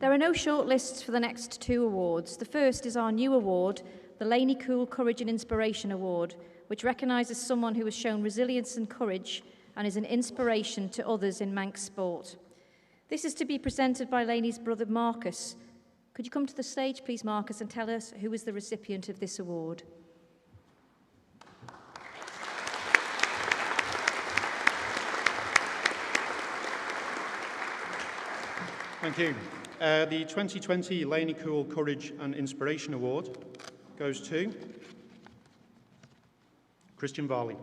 There are no shortlists for the next two awards. The first is our new award, the Laney Cool Courage and Inspiration Award, which recognises someone who has shown resilience and courage and is an inspiration to others in Manx sport. This is to be presented by Laney's brother Marcus. Could you come to the stage, please, Marcus, and tell us who is the recipient of this award? Thank you. The 2020 Laney Cool Courage and Inspiration Award goes to Christian Varley.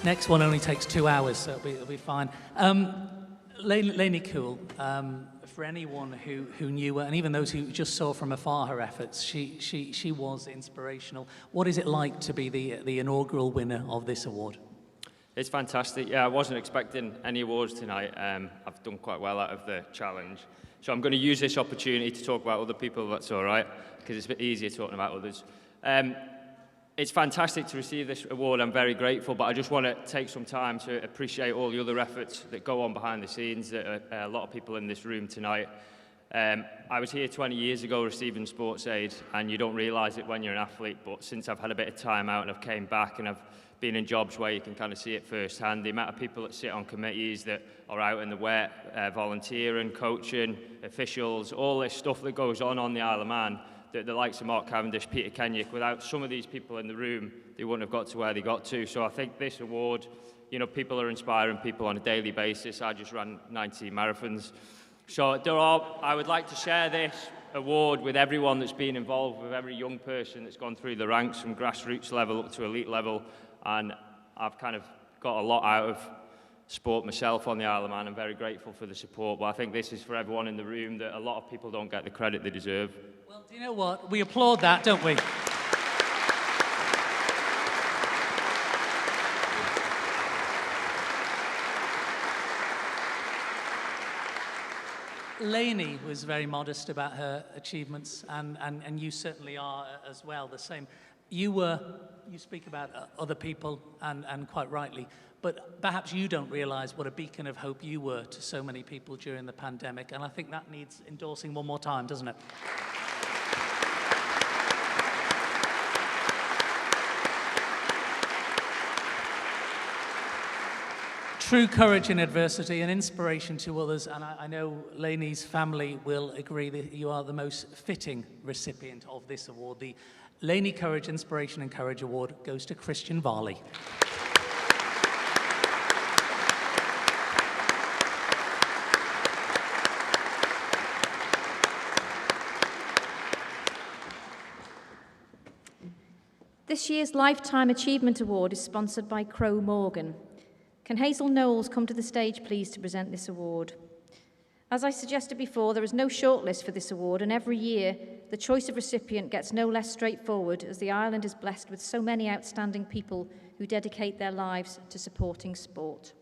Next one only takes 2 hours, so it'll be fine. Laney Cool, for anyone who knew her, and even those who just saw from afar her efforts, she was inspirational. What is it like to be the inaugural winner of this award? It's fantastic. Yeah, I wasn't expecting any awards tonight. I've done quite well out of the challenge. So I'm going to use this opportunity to talk about other people, that's all right, because it's a bit easier talking about others. It's fantastic to receive this award. I'm very grateful, but I just want to take some time to appreciate all the other efforts that go on behind the scenes, that a lot of people in this room tonight. I was here 20 years ago receiving sports aid, and you don't realise it when you're an athlete, but since I've had a bit of time out and I've came back and I've been in jobs where you can kind of see it firsthand, the amount of people that sit on committees that are out in the wet, volunteering, coaching, officials, all this stuff that goes on the Isle of Man, the likes of Mark Cavendish, Peter Kenyick, without some of these people in the room, they wouldn't have got to where they got to. So I think this award, you know, people are inspiring people on a daily basis. I just ran 19 marathons. So I would like to share this award with everyone that's been involved, with every young person that's gone through the ranks from grassroots level up to elite level. And I've kind of got a lot out of sport myself on the Isle of Man. I'm very grateful for the support, but I think this is for everyone in the room, that a lot of people don't get the credit they deserve. Well, do you know what? We applaud that, don't we? Laney was very modest about her achievements, and you certainly are as well, the same. You speak about other people, and quite rightly, but perhaps you don't realise what a beacon of hope you were to so many people during the pandemic, and I think that needs endorsing one more time, doesn't it? True courage in adversity and inspiration to others, and I know Lainey's family will agree that you are the most fitting recipient of this award. The Lainey Courage, Inspiration and Courage Award goes to Christian Varley. This year's Lifetime Achievement Award is sponsored by Crowe Morgan. Can Hazel Knowles come to the stage, please, to present this award? As I suggested before, there is no shortlist for this award, and every year the choice of recipient gets no less straightforward as the island is blessed with so many outstanding people who dedicate their lives to supporting sport.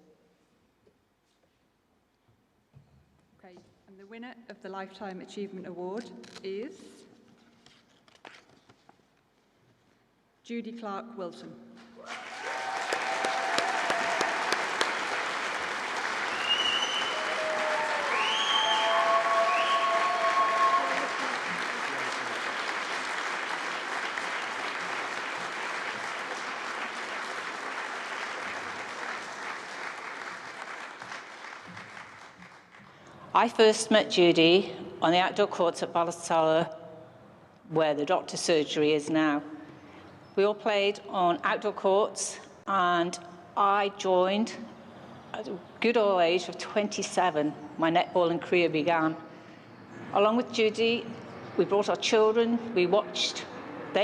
Okay, and the winner of the Lifetime Achievement Award is Judy Clark-Wilson. I first met Judy on the outdoor courts at Ballastalla, where the doctor's surgery is now. We all played on outdoor courts, and I joined at a good old age of 27. My netballing career began. Along with Judy, we brought our children. They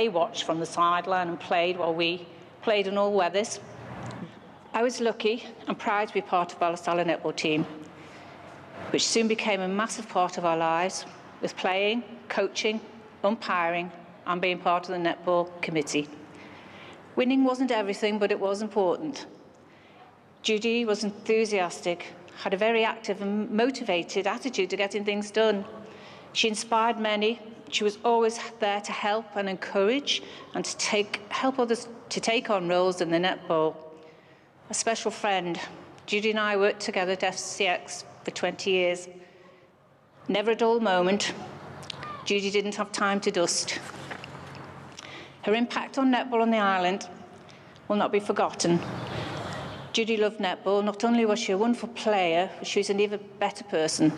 watched from the sideline and played while we played in all weathers. I was lucky and proud to be part of Ballastalla netball team, which soon became a massive part of our lives, with playing, coaching, umpiring, and being part of the netball committee. Winning wasn't everything, but it was important. Judy was enthusiastic, had a very active and motivated attitude to getting things done. She inspired many. She was always there to help and encourage and to help others to take on roles in the netball. A special friend. Judy and I worked together at FCX for 20 years. Never a dull moment. Judy didn't have time to dust. Her impact on netball on the island will not be forgotten. Judy loved netball. Not only was she a wonderful player, but she was an even better person.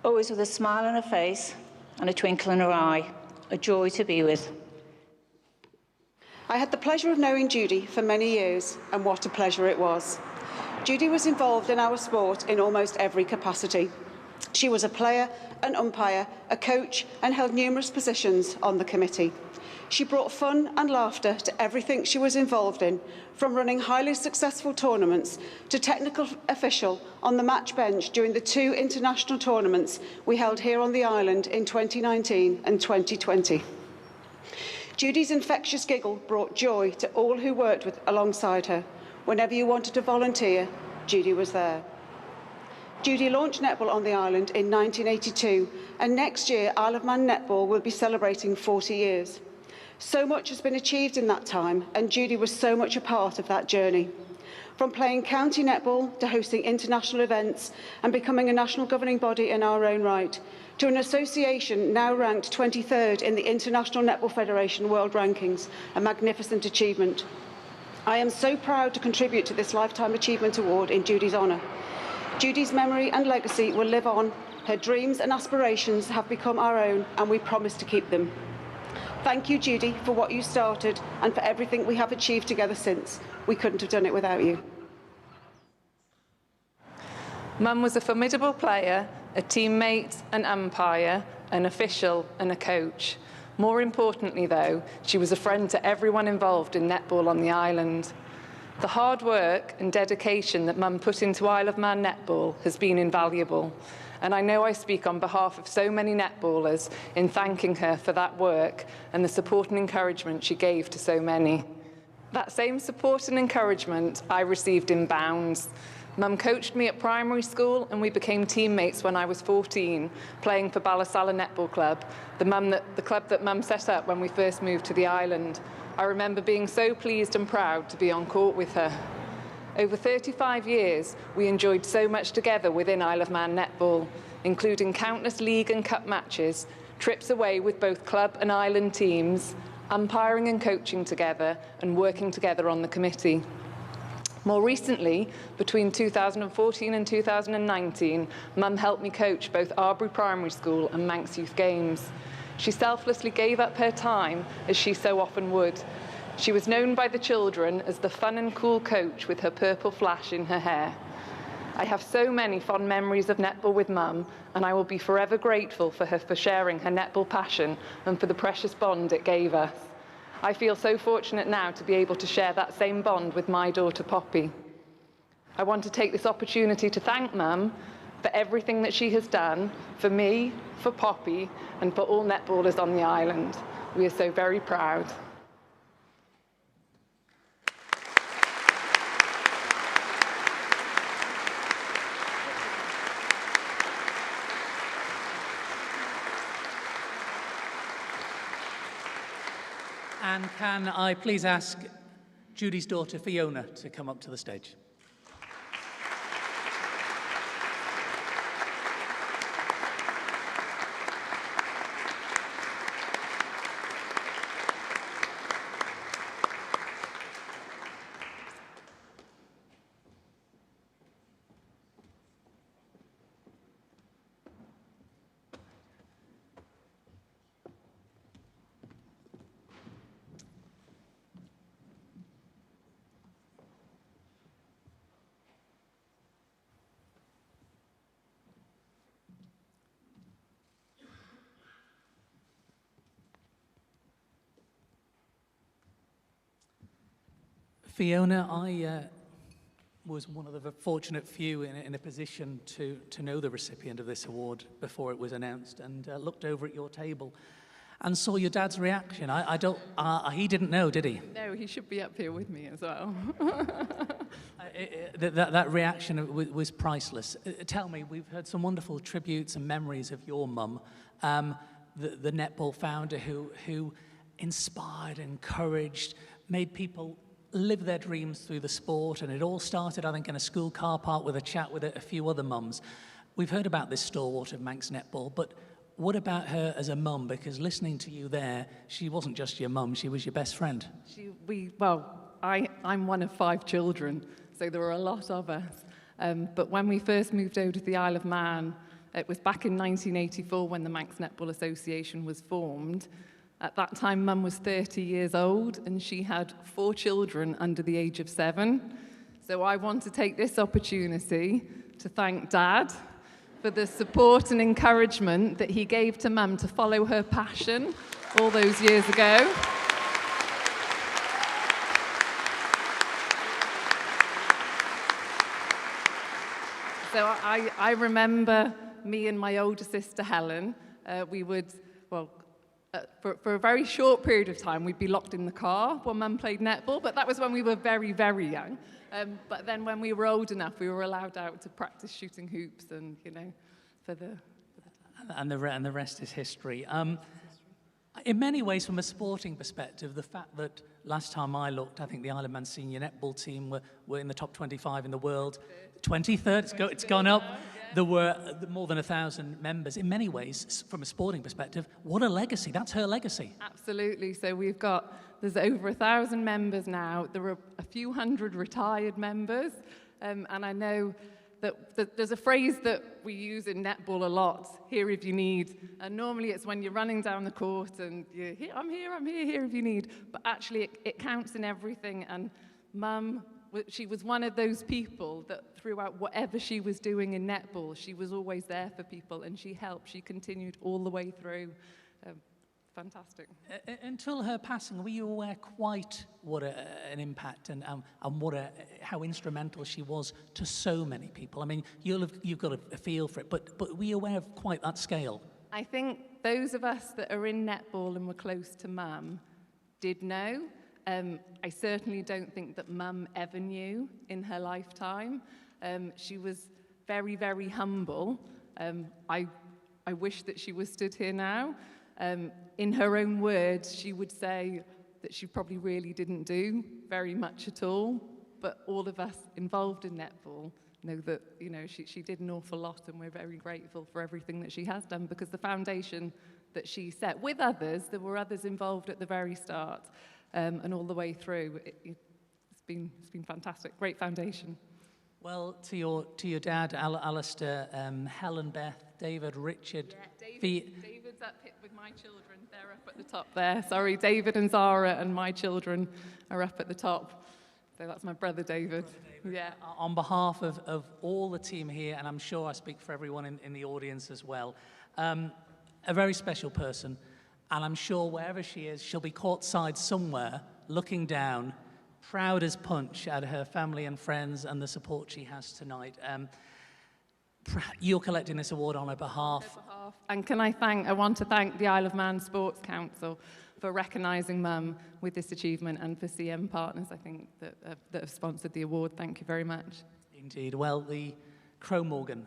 Always with a smile on her face and a twinkle in her eye. A joy to be with. I had the pleasure of knowing Judy for many years, and what a pleasure it was. Judy was involved in our sport in almost every capacity. She was a player, an umpire, a coach, and held numerous positions on the committee. She brought fun and laughter to everything she was involved in, from running highly successful tournaments to technical official on the match bench during the 2 international tournaments we held here on the island in 2019 and 2020. Judy's infectious giggle brought joy to all who worked alongside her. Whenever you wanted to volunteer, Judy was there. Judy launched netball on the island in 1982, and next year Isle of Man netball will be celebrating 40 years. So much has been achieved in that time, and Judy was so much a part of that journey. From playing county netball to hosting international events and becoming a national governing body in our own right, to an association now ranked 23rd in the International Netball Federation World Rankings, a magnificent achievement. I am so proud to contribute to this Lifetime Achievement Award in Judy's honour. Judy's memory and legacy will live on. Her dreams and aspirations have become our own, and we promise to keep them. Thank you, Judy, for what you started and for everything we have achieved together since. We couldn't have done it without you. Mum was a formidable player, a teammate, an umpire, an official, and a coach. More importantly, though, she was a friend to everyone involved in netball on the island. The hard work and dedication that Mum put into Isle of Man netball has been invaluable, and I know I speak on behalf of so many netballers in thanking her for that work and the support and encouragement she gave to so many. That same support and encouragement I received in bounds. Mum coached me at primary school, and we became teammates when I was 14, playing for Ballastalla Netball Club, the club that Mum set up when we first moved to the island. I remember being so pleased and proud to be on court with her. Over 35 years, we enjoyed so much together within Isle of Man netball, including countless league and cup matches, trips away with both club and island teams, umpiring and coaching together, and working together on the committee. More recently, between 2014 and 2019, Mum helped me coach both Arbury Primary School and Manx Youth Games. She selflessly gave up her time, as she so often would. She was known by the children as the fun and cool coach with her purple flash in her hair. I have so many fond memories of netball with Mum, and I will be forever grateful for her for sharing her netball passion and for the precious bond it gave us. I feel so fortunate now to be able to share that same bond with my daughter Poppy. I want to take this opportunity to thank Mum for everything that she has done for me, for Poppy, and for all netballers on the island. We are so very proud. And can I please ask Judy's daughter, Fiona, to come up to the stage? Fiona, I was one of the fortunate few in a position to know the recipient of this award before it was announced, and looked over at your table and saw your dad's reaction. He didn't know, did he? No, he should be up here with me as well. That reaction was priceless. Tell me, we've heard some wonderful tributes and memories of your mum, the netball founder who inspired, encouraged, made people live their dreams through the sport, and it all started, I think, in a school car park with a chat with a few other mums. We've heard about this stalwart of Manx netball, but what about her as a mum? Because listening to you there, she wasn't just your mum, she was your best friend. I'm one of 5 children, so there were a lot of us. But when we first moved over to the Isle of Man, it was back in 1984 when the Manx Netball Association was formed. At that time, Mum was 30 years old, and she had 4 children under the age of 7. So I want to take this opportunity to thank Dad for the support and encouragement that he gave to Mum to follow her passion all those years ago. So I remember me and my older sister, Helen, we would, for a very short period of time, we'd be locked in the car while Mum played netball, but that was when we were very, very young. But then when we were old enough, we were allowed out to practice shooting hoops and, for the... And the rest is history. In many ways, from a sporting perspective, the fact that last time I looked, I think the Isle of Man senior netball team were in the top 25 in the world. 23rd, it's gone up. There were more than 1,000 members. In many ways, from a sporting perspective, what a legacy. That's her legacy. Absolutely. So there's over 1,000 members now. There are a few hundred retired members. And I know that there's a phrase that we use in netball a lot, here if you need. And normally it's when you're running down the court and you're here, I'm here if you need. But actually it counts in everything. And Mum, she was one of those people that throughout whatever she was doing in netball, she was always there for people, and she helped. She continued all the way through. Fantastic. Until her passing, were you aware quite what an impact and how instrumental she was to so many people? I mean, you've got a feel for it, but were you aware of quite that scale? I think those of us that are in netball and were close to Mum did know. I certainly don't think that Mum ever knew in her lifetime. She was very, very humble. I wish that she was stood here now. In her own words, she would say that she probably really didn't do very much at all. But all of us involved in netball know that she did an awful lot, and we're very grateful for everything that she has done, because the foundation that she set with others, there were others involved at the very start. And all the way through, it's been fantastic. Great foundation. Well, to your dad, Alistair, Helen, Beth, David, Richard. David's up with my children. They're up at the top there. Sorry, David and Zara and my children are up at the top. So that's my brother David. Yeah. On behalf of all the team here, and I'm sure I speak for everyone in the audience as well, a very special person. And I'm sure wherever she is, she'll be courtside somewhere, looking down, proud as punch at her family and friends and the support she has tonight. You're collecting this award on her behalf. And I want to thank the Isle of Man Sports Council for recognising Mum with this achievement, and for CM Partners, I think, that have sponsored the award. Thank you very much. Indeed. Well, the Crowe Morgan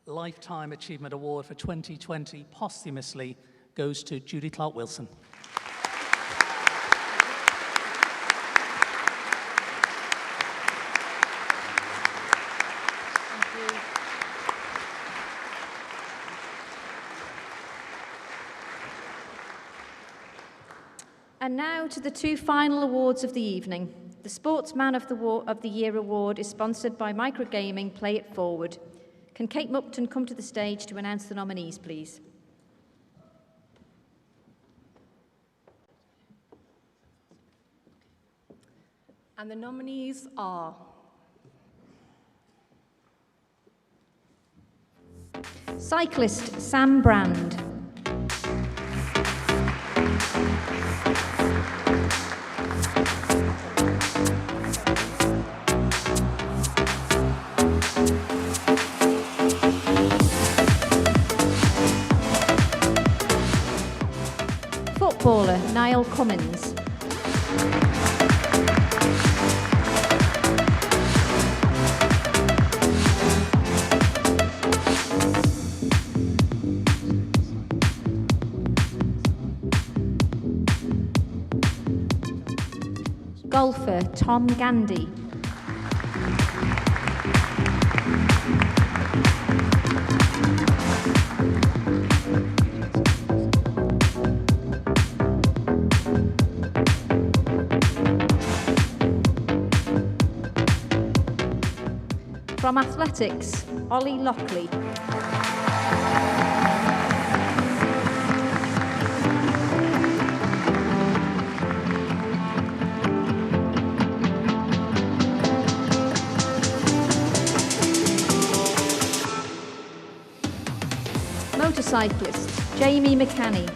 Lifetime Achievement Award for 2020 posthumously goes to Judy Clark-Wilson. And now to the two final awards of the evening. The Sportsman of the Year award is sponsored by Microgaming Play It Forward. Can Kate Mupton come to the stage to announce the nominees, please? And the nominees are Cyclist Sam Brand. Footballer Niall Cummins. Golfer Tom Gandy. From athletics, Ollie Lockley. Motorcyclist, Jamie McCanny.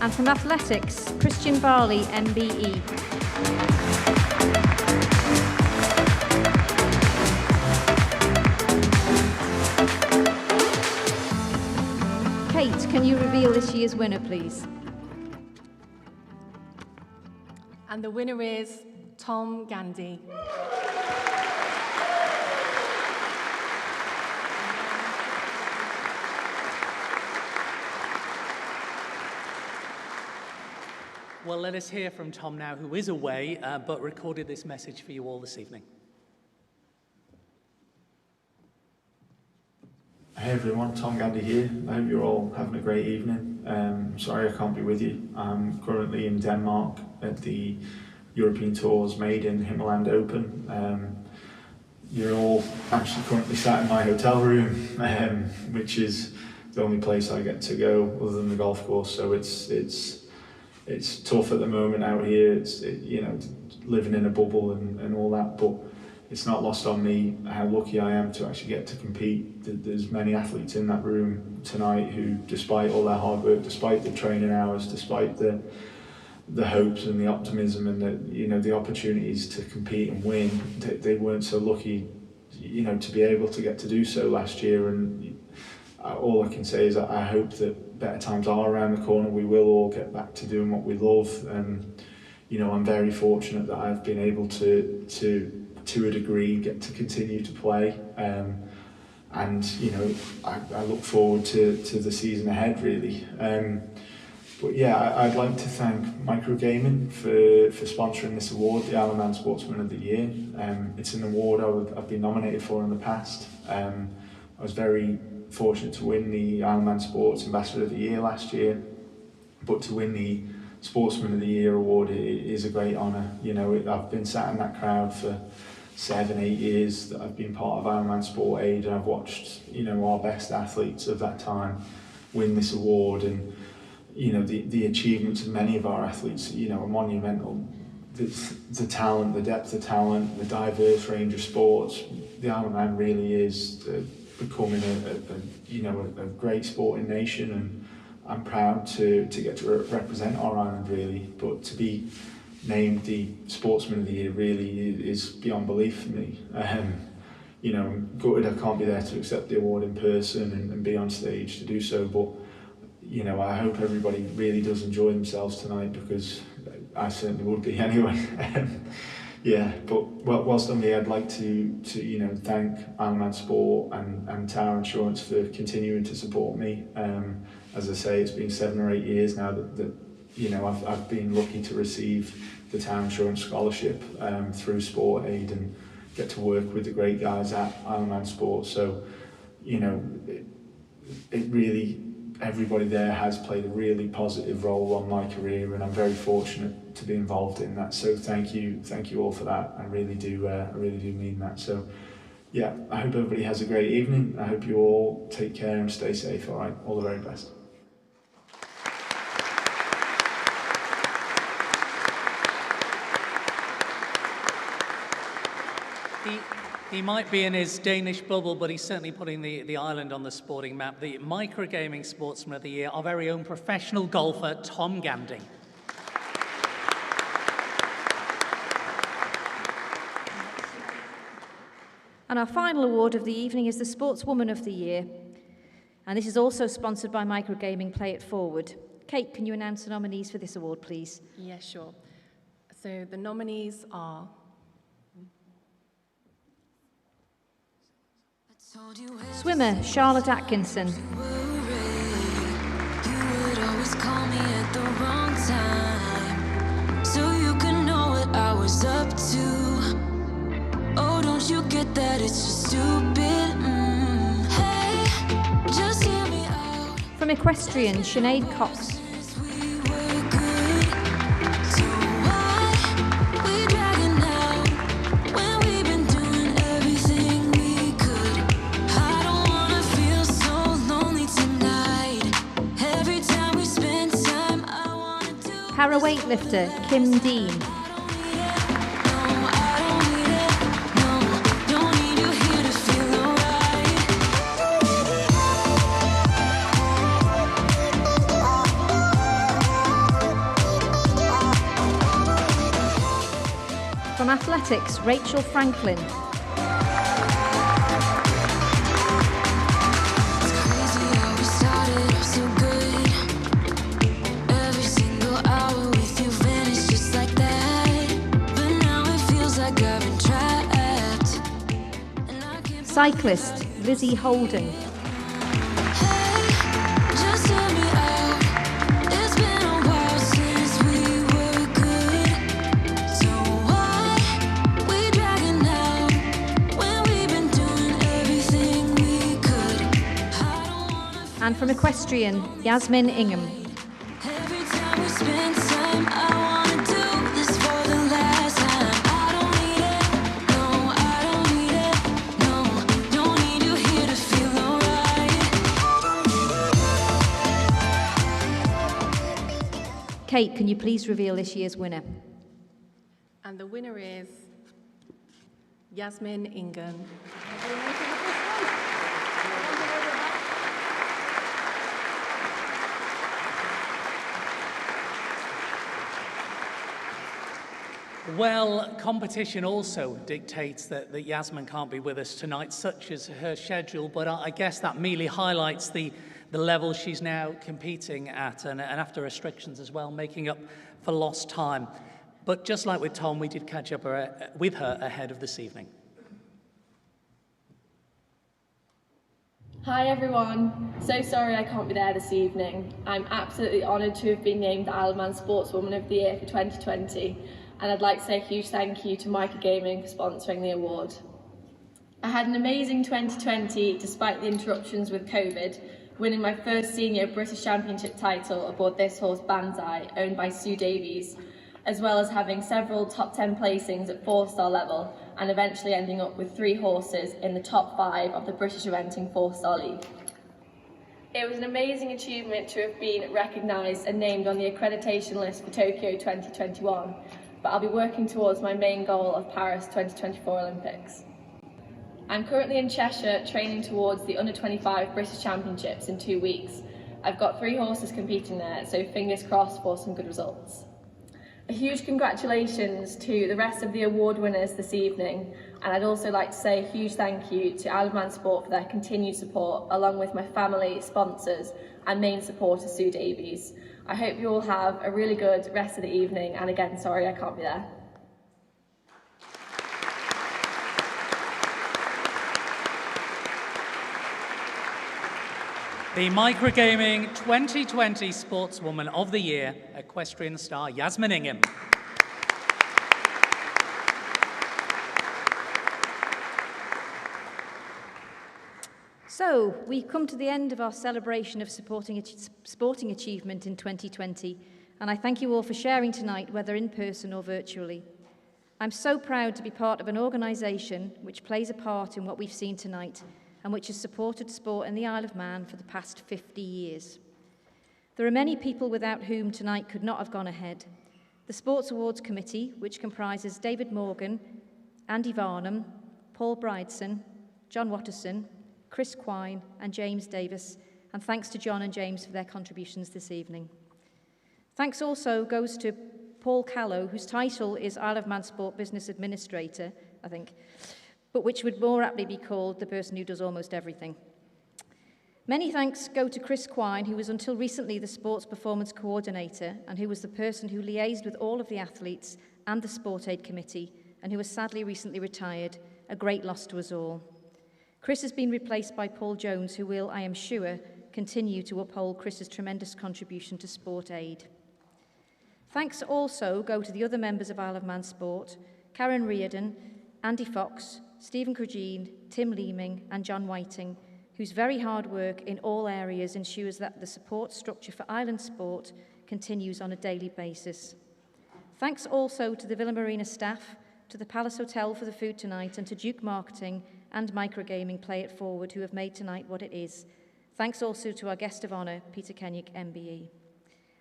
And from athletics, Christian Barley, MBE. Kate, can you reveal this year's winner, please? And the winner is Tom Gandy. Well, let us hear from Tom now, who is away, but recorded this message for you all this evening. Hey everyone, Tom Gandy here. I hope you're all having a great evening. Sorry I can't be with you. I'm currently in Denmark at the European Tour's Maiden Himmerland Open. You're all actually currently sat in my hotel room, which is the only place I get to go other than the golf course. So it's tough at the moment out here. You know, living in a bubble and all that, but it's not lost on me how lucky I am to actually get to compete. There's many athletes in that room tonight who, despite all their hard work, despite the training hours, despite the hopes and the optimism and the opportunities to compete and win, they weren't so lucky, to be able to get to do so last year. And all I can say is that I hope that better times are around the corner. We will all get back to doing what we love. And I'm very fortunate that I've been able to a degree get to continue to play. And I look forward to the season ahead, really. But yeah, I'd like to thank Microgaming for sponsoring this award, the Isle of Man Sportsman of the Year. It's an award I've been nominated for in the past. I was very fortunate to win the Isle of Man Sports Ambassador of the Year last year, but to win the Sportsman of the Year award is a great honour. You know, I've been sat in that crowd for 7-8 years that I've been part of Ironman Sport Aid, and I've watched, you know, our best athletes of that time win this award, and you know, the achievements of many of our athletes, you know, are monumental. The talent, the depth of talent, the diverse range of sports, the Ironman really is becoming a great sporting nation, and I'm proud to get to represent our island really. But to be named the Sportsman of the Year really is beyond belief for me. You know, I'm gutted I can't be there to accept the award in person and be on stage to do so, but you know, I hope everybody really does enjoy themselves tonight, because I certainly would be anyway. Yeah, but whilst I'm here, I'd like to you know, thank Ironman Sport and Tower Insurance for continuing to support me. As I say, it's been 7 or 8 years now that you know, I've been lucky to receive the Tower Insurance scholarship through Sport Aid and get to work with the great guys at Ironman Sport. So, you know, it really, everybody there has played a really positive role on my career, and I'm very fortunate to be involved in that. So thank you all for that. I really do mean that. So yeah, I hope everybody has a great evening. I hope you all take care and stay safe. All right, all the very best. He might be in his Danish bubble, but he's certainly putting the island on the sporting map. The Microgaming Sportsman of the Year, our very own professional golfer, Tom Gandy. And our final award of the evening is the Sportswoman of the Year. And this is also sponsored by Microgaming Play It Forward. Kate, can you announce the nominees for this award, please? Yeah, sure. So the nominees are Swimmer Charlotte Atkinson. You would always call me at the wrong time, so you could know what I was up to. Oh, don't you get that? It's just stupid. Hey, just hear me out. From Equestrian, Sinead Cox. Para weightlifter Kim Dean. From athletics, Rachel Franklin. Cyclist Lizzie Holden. And from Equestrian, Yasmin Ingham. Kate, can you please reveal this year's winner? And the winner is Yasmin Ingham. Well, competition also dictates that Yasmin can't be with us tonight, such as her schedule, but I guess that merely highlights the level she's now competing at, and after restrictions as well, making up for lost time. But just like with Tom, we did catch up with her ahead of this evening. Hi everyone, so sorry I can't be there this evening. I'm absolutely honoured to have been named the Isle of Man Sportswoman of the Year for 2020, and I'd like to say a huge thank you to Microgaming for sponsoring the award. I had an amazing 2020 despite the interruptions with COVID, winning my first senior British Championship title aboard this horse Banzai, owned by Sue Davies, as well as having several top 10 placings at 4-star level and eventually ending up with 3 horses in the top 5 of the British Eventing 4-star league. It was an amazing achievement to have been recognised and named on the accreditation list for Tokyo 2021, but I'll be working towards my main goal of Paris 2024 Olympics. I'm currently in Cheshire training towards the Under-25 British Championships in 2 weeks. I've got 3 horses competing there, so fingers crossed for some good results. A huge congratulations to the rest of the award winners this evening, and I'd also like to say a huge thank you to Isle of Man Sport for their continued support, along with my family, sponsors and main supporter Sue Davies. I hope you all have a really good rest of the evening, and again, sorry I can't be there. The Microgaming 2020 Sportswoman of the Year, equestrian star Yasmin Ingham. So, we come to the end of our celebration of sporting achievement in 2020, and I thank you all for sharing tonight, whether in person or virtually. I'm so proud to be part of an organisation which plays a part in what we've seen tonight, and which has supported sport in the Isle of Man for the past 50 years. There are many people without whom tonight could not have gone ahead. The Sports Awards Committee, which comprises David Morgan, Andy Varnum, Paul Brideson, John Watterson, Chris Quine and James Davis, and thanks to John and James for their contributions this evening. Thanks also goes to Paul Callow, whose title is Isle of Man Sport Business Administrator, I think, but which would more aptly be called the person who does almost everything. Many thanks go to Chris Quine, who was until recently the Sports Performance Coordinator and who was the person who liaised with all of the athletes and the Sport Aid Committee, and who has sadly recently retired, a great loss to us all. Chris has been replaced by Paul Jones, who will, I am sure, continue to uphold Chris's tremendous contribution to Sport Aid. Thanks also go to the other members of Isle of Man Sport, Karen Reardon, Andy Fox, Stephen Crugine, Tim Leeming and John Whiting, whose very hard work in all areas ensures that the support structure for island sport continues on a daily basis. Thanks also to the Villa Marina staff, to the Palace Hotel for the food tonight, and to Duke Marketing and Microgaming Play It Forward, who have made tonight what it is. Thanks also to our guest of honour, Peter Kenyuk, MBE.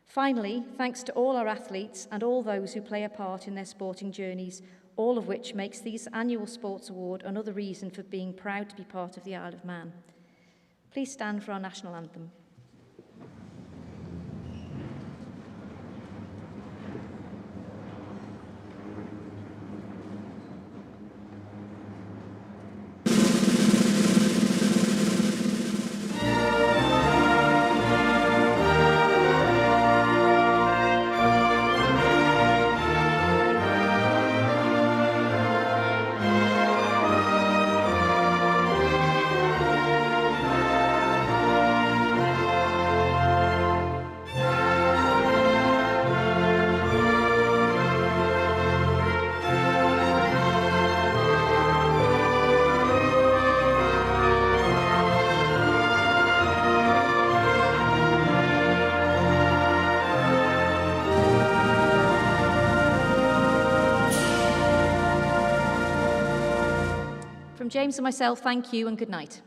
Finally, thanks to all our athletes and all those who play a part in their sporting journeys, all of which makes this annual Sports Award another reason for being proud to be part of the Isle of Man. Please stand for our national anthem. From James and myself, thank you and good night.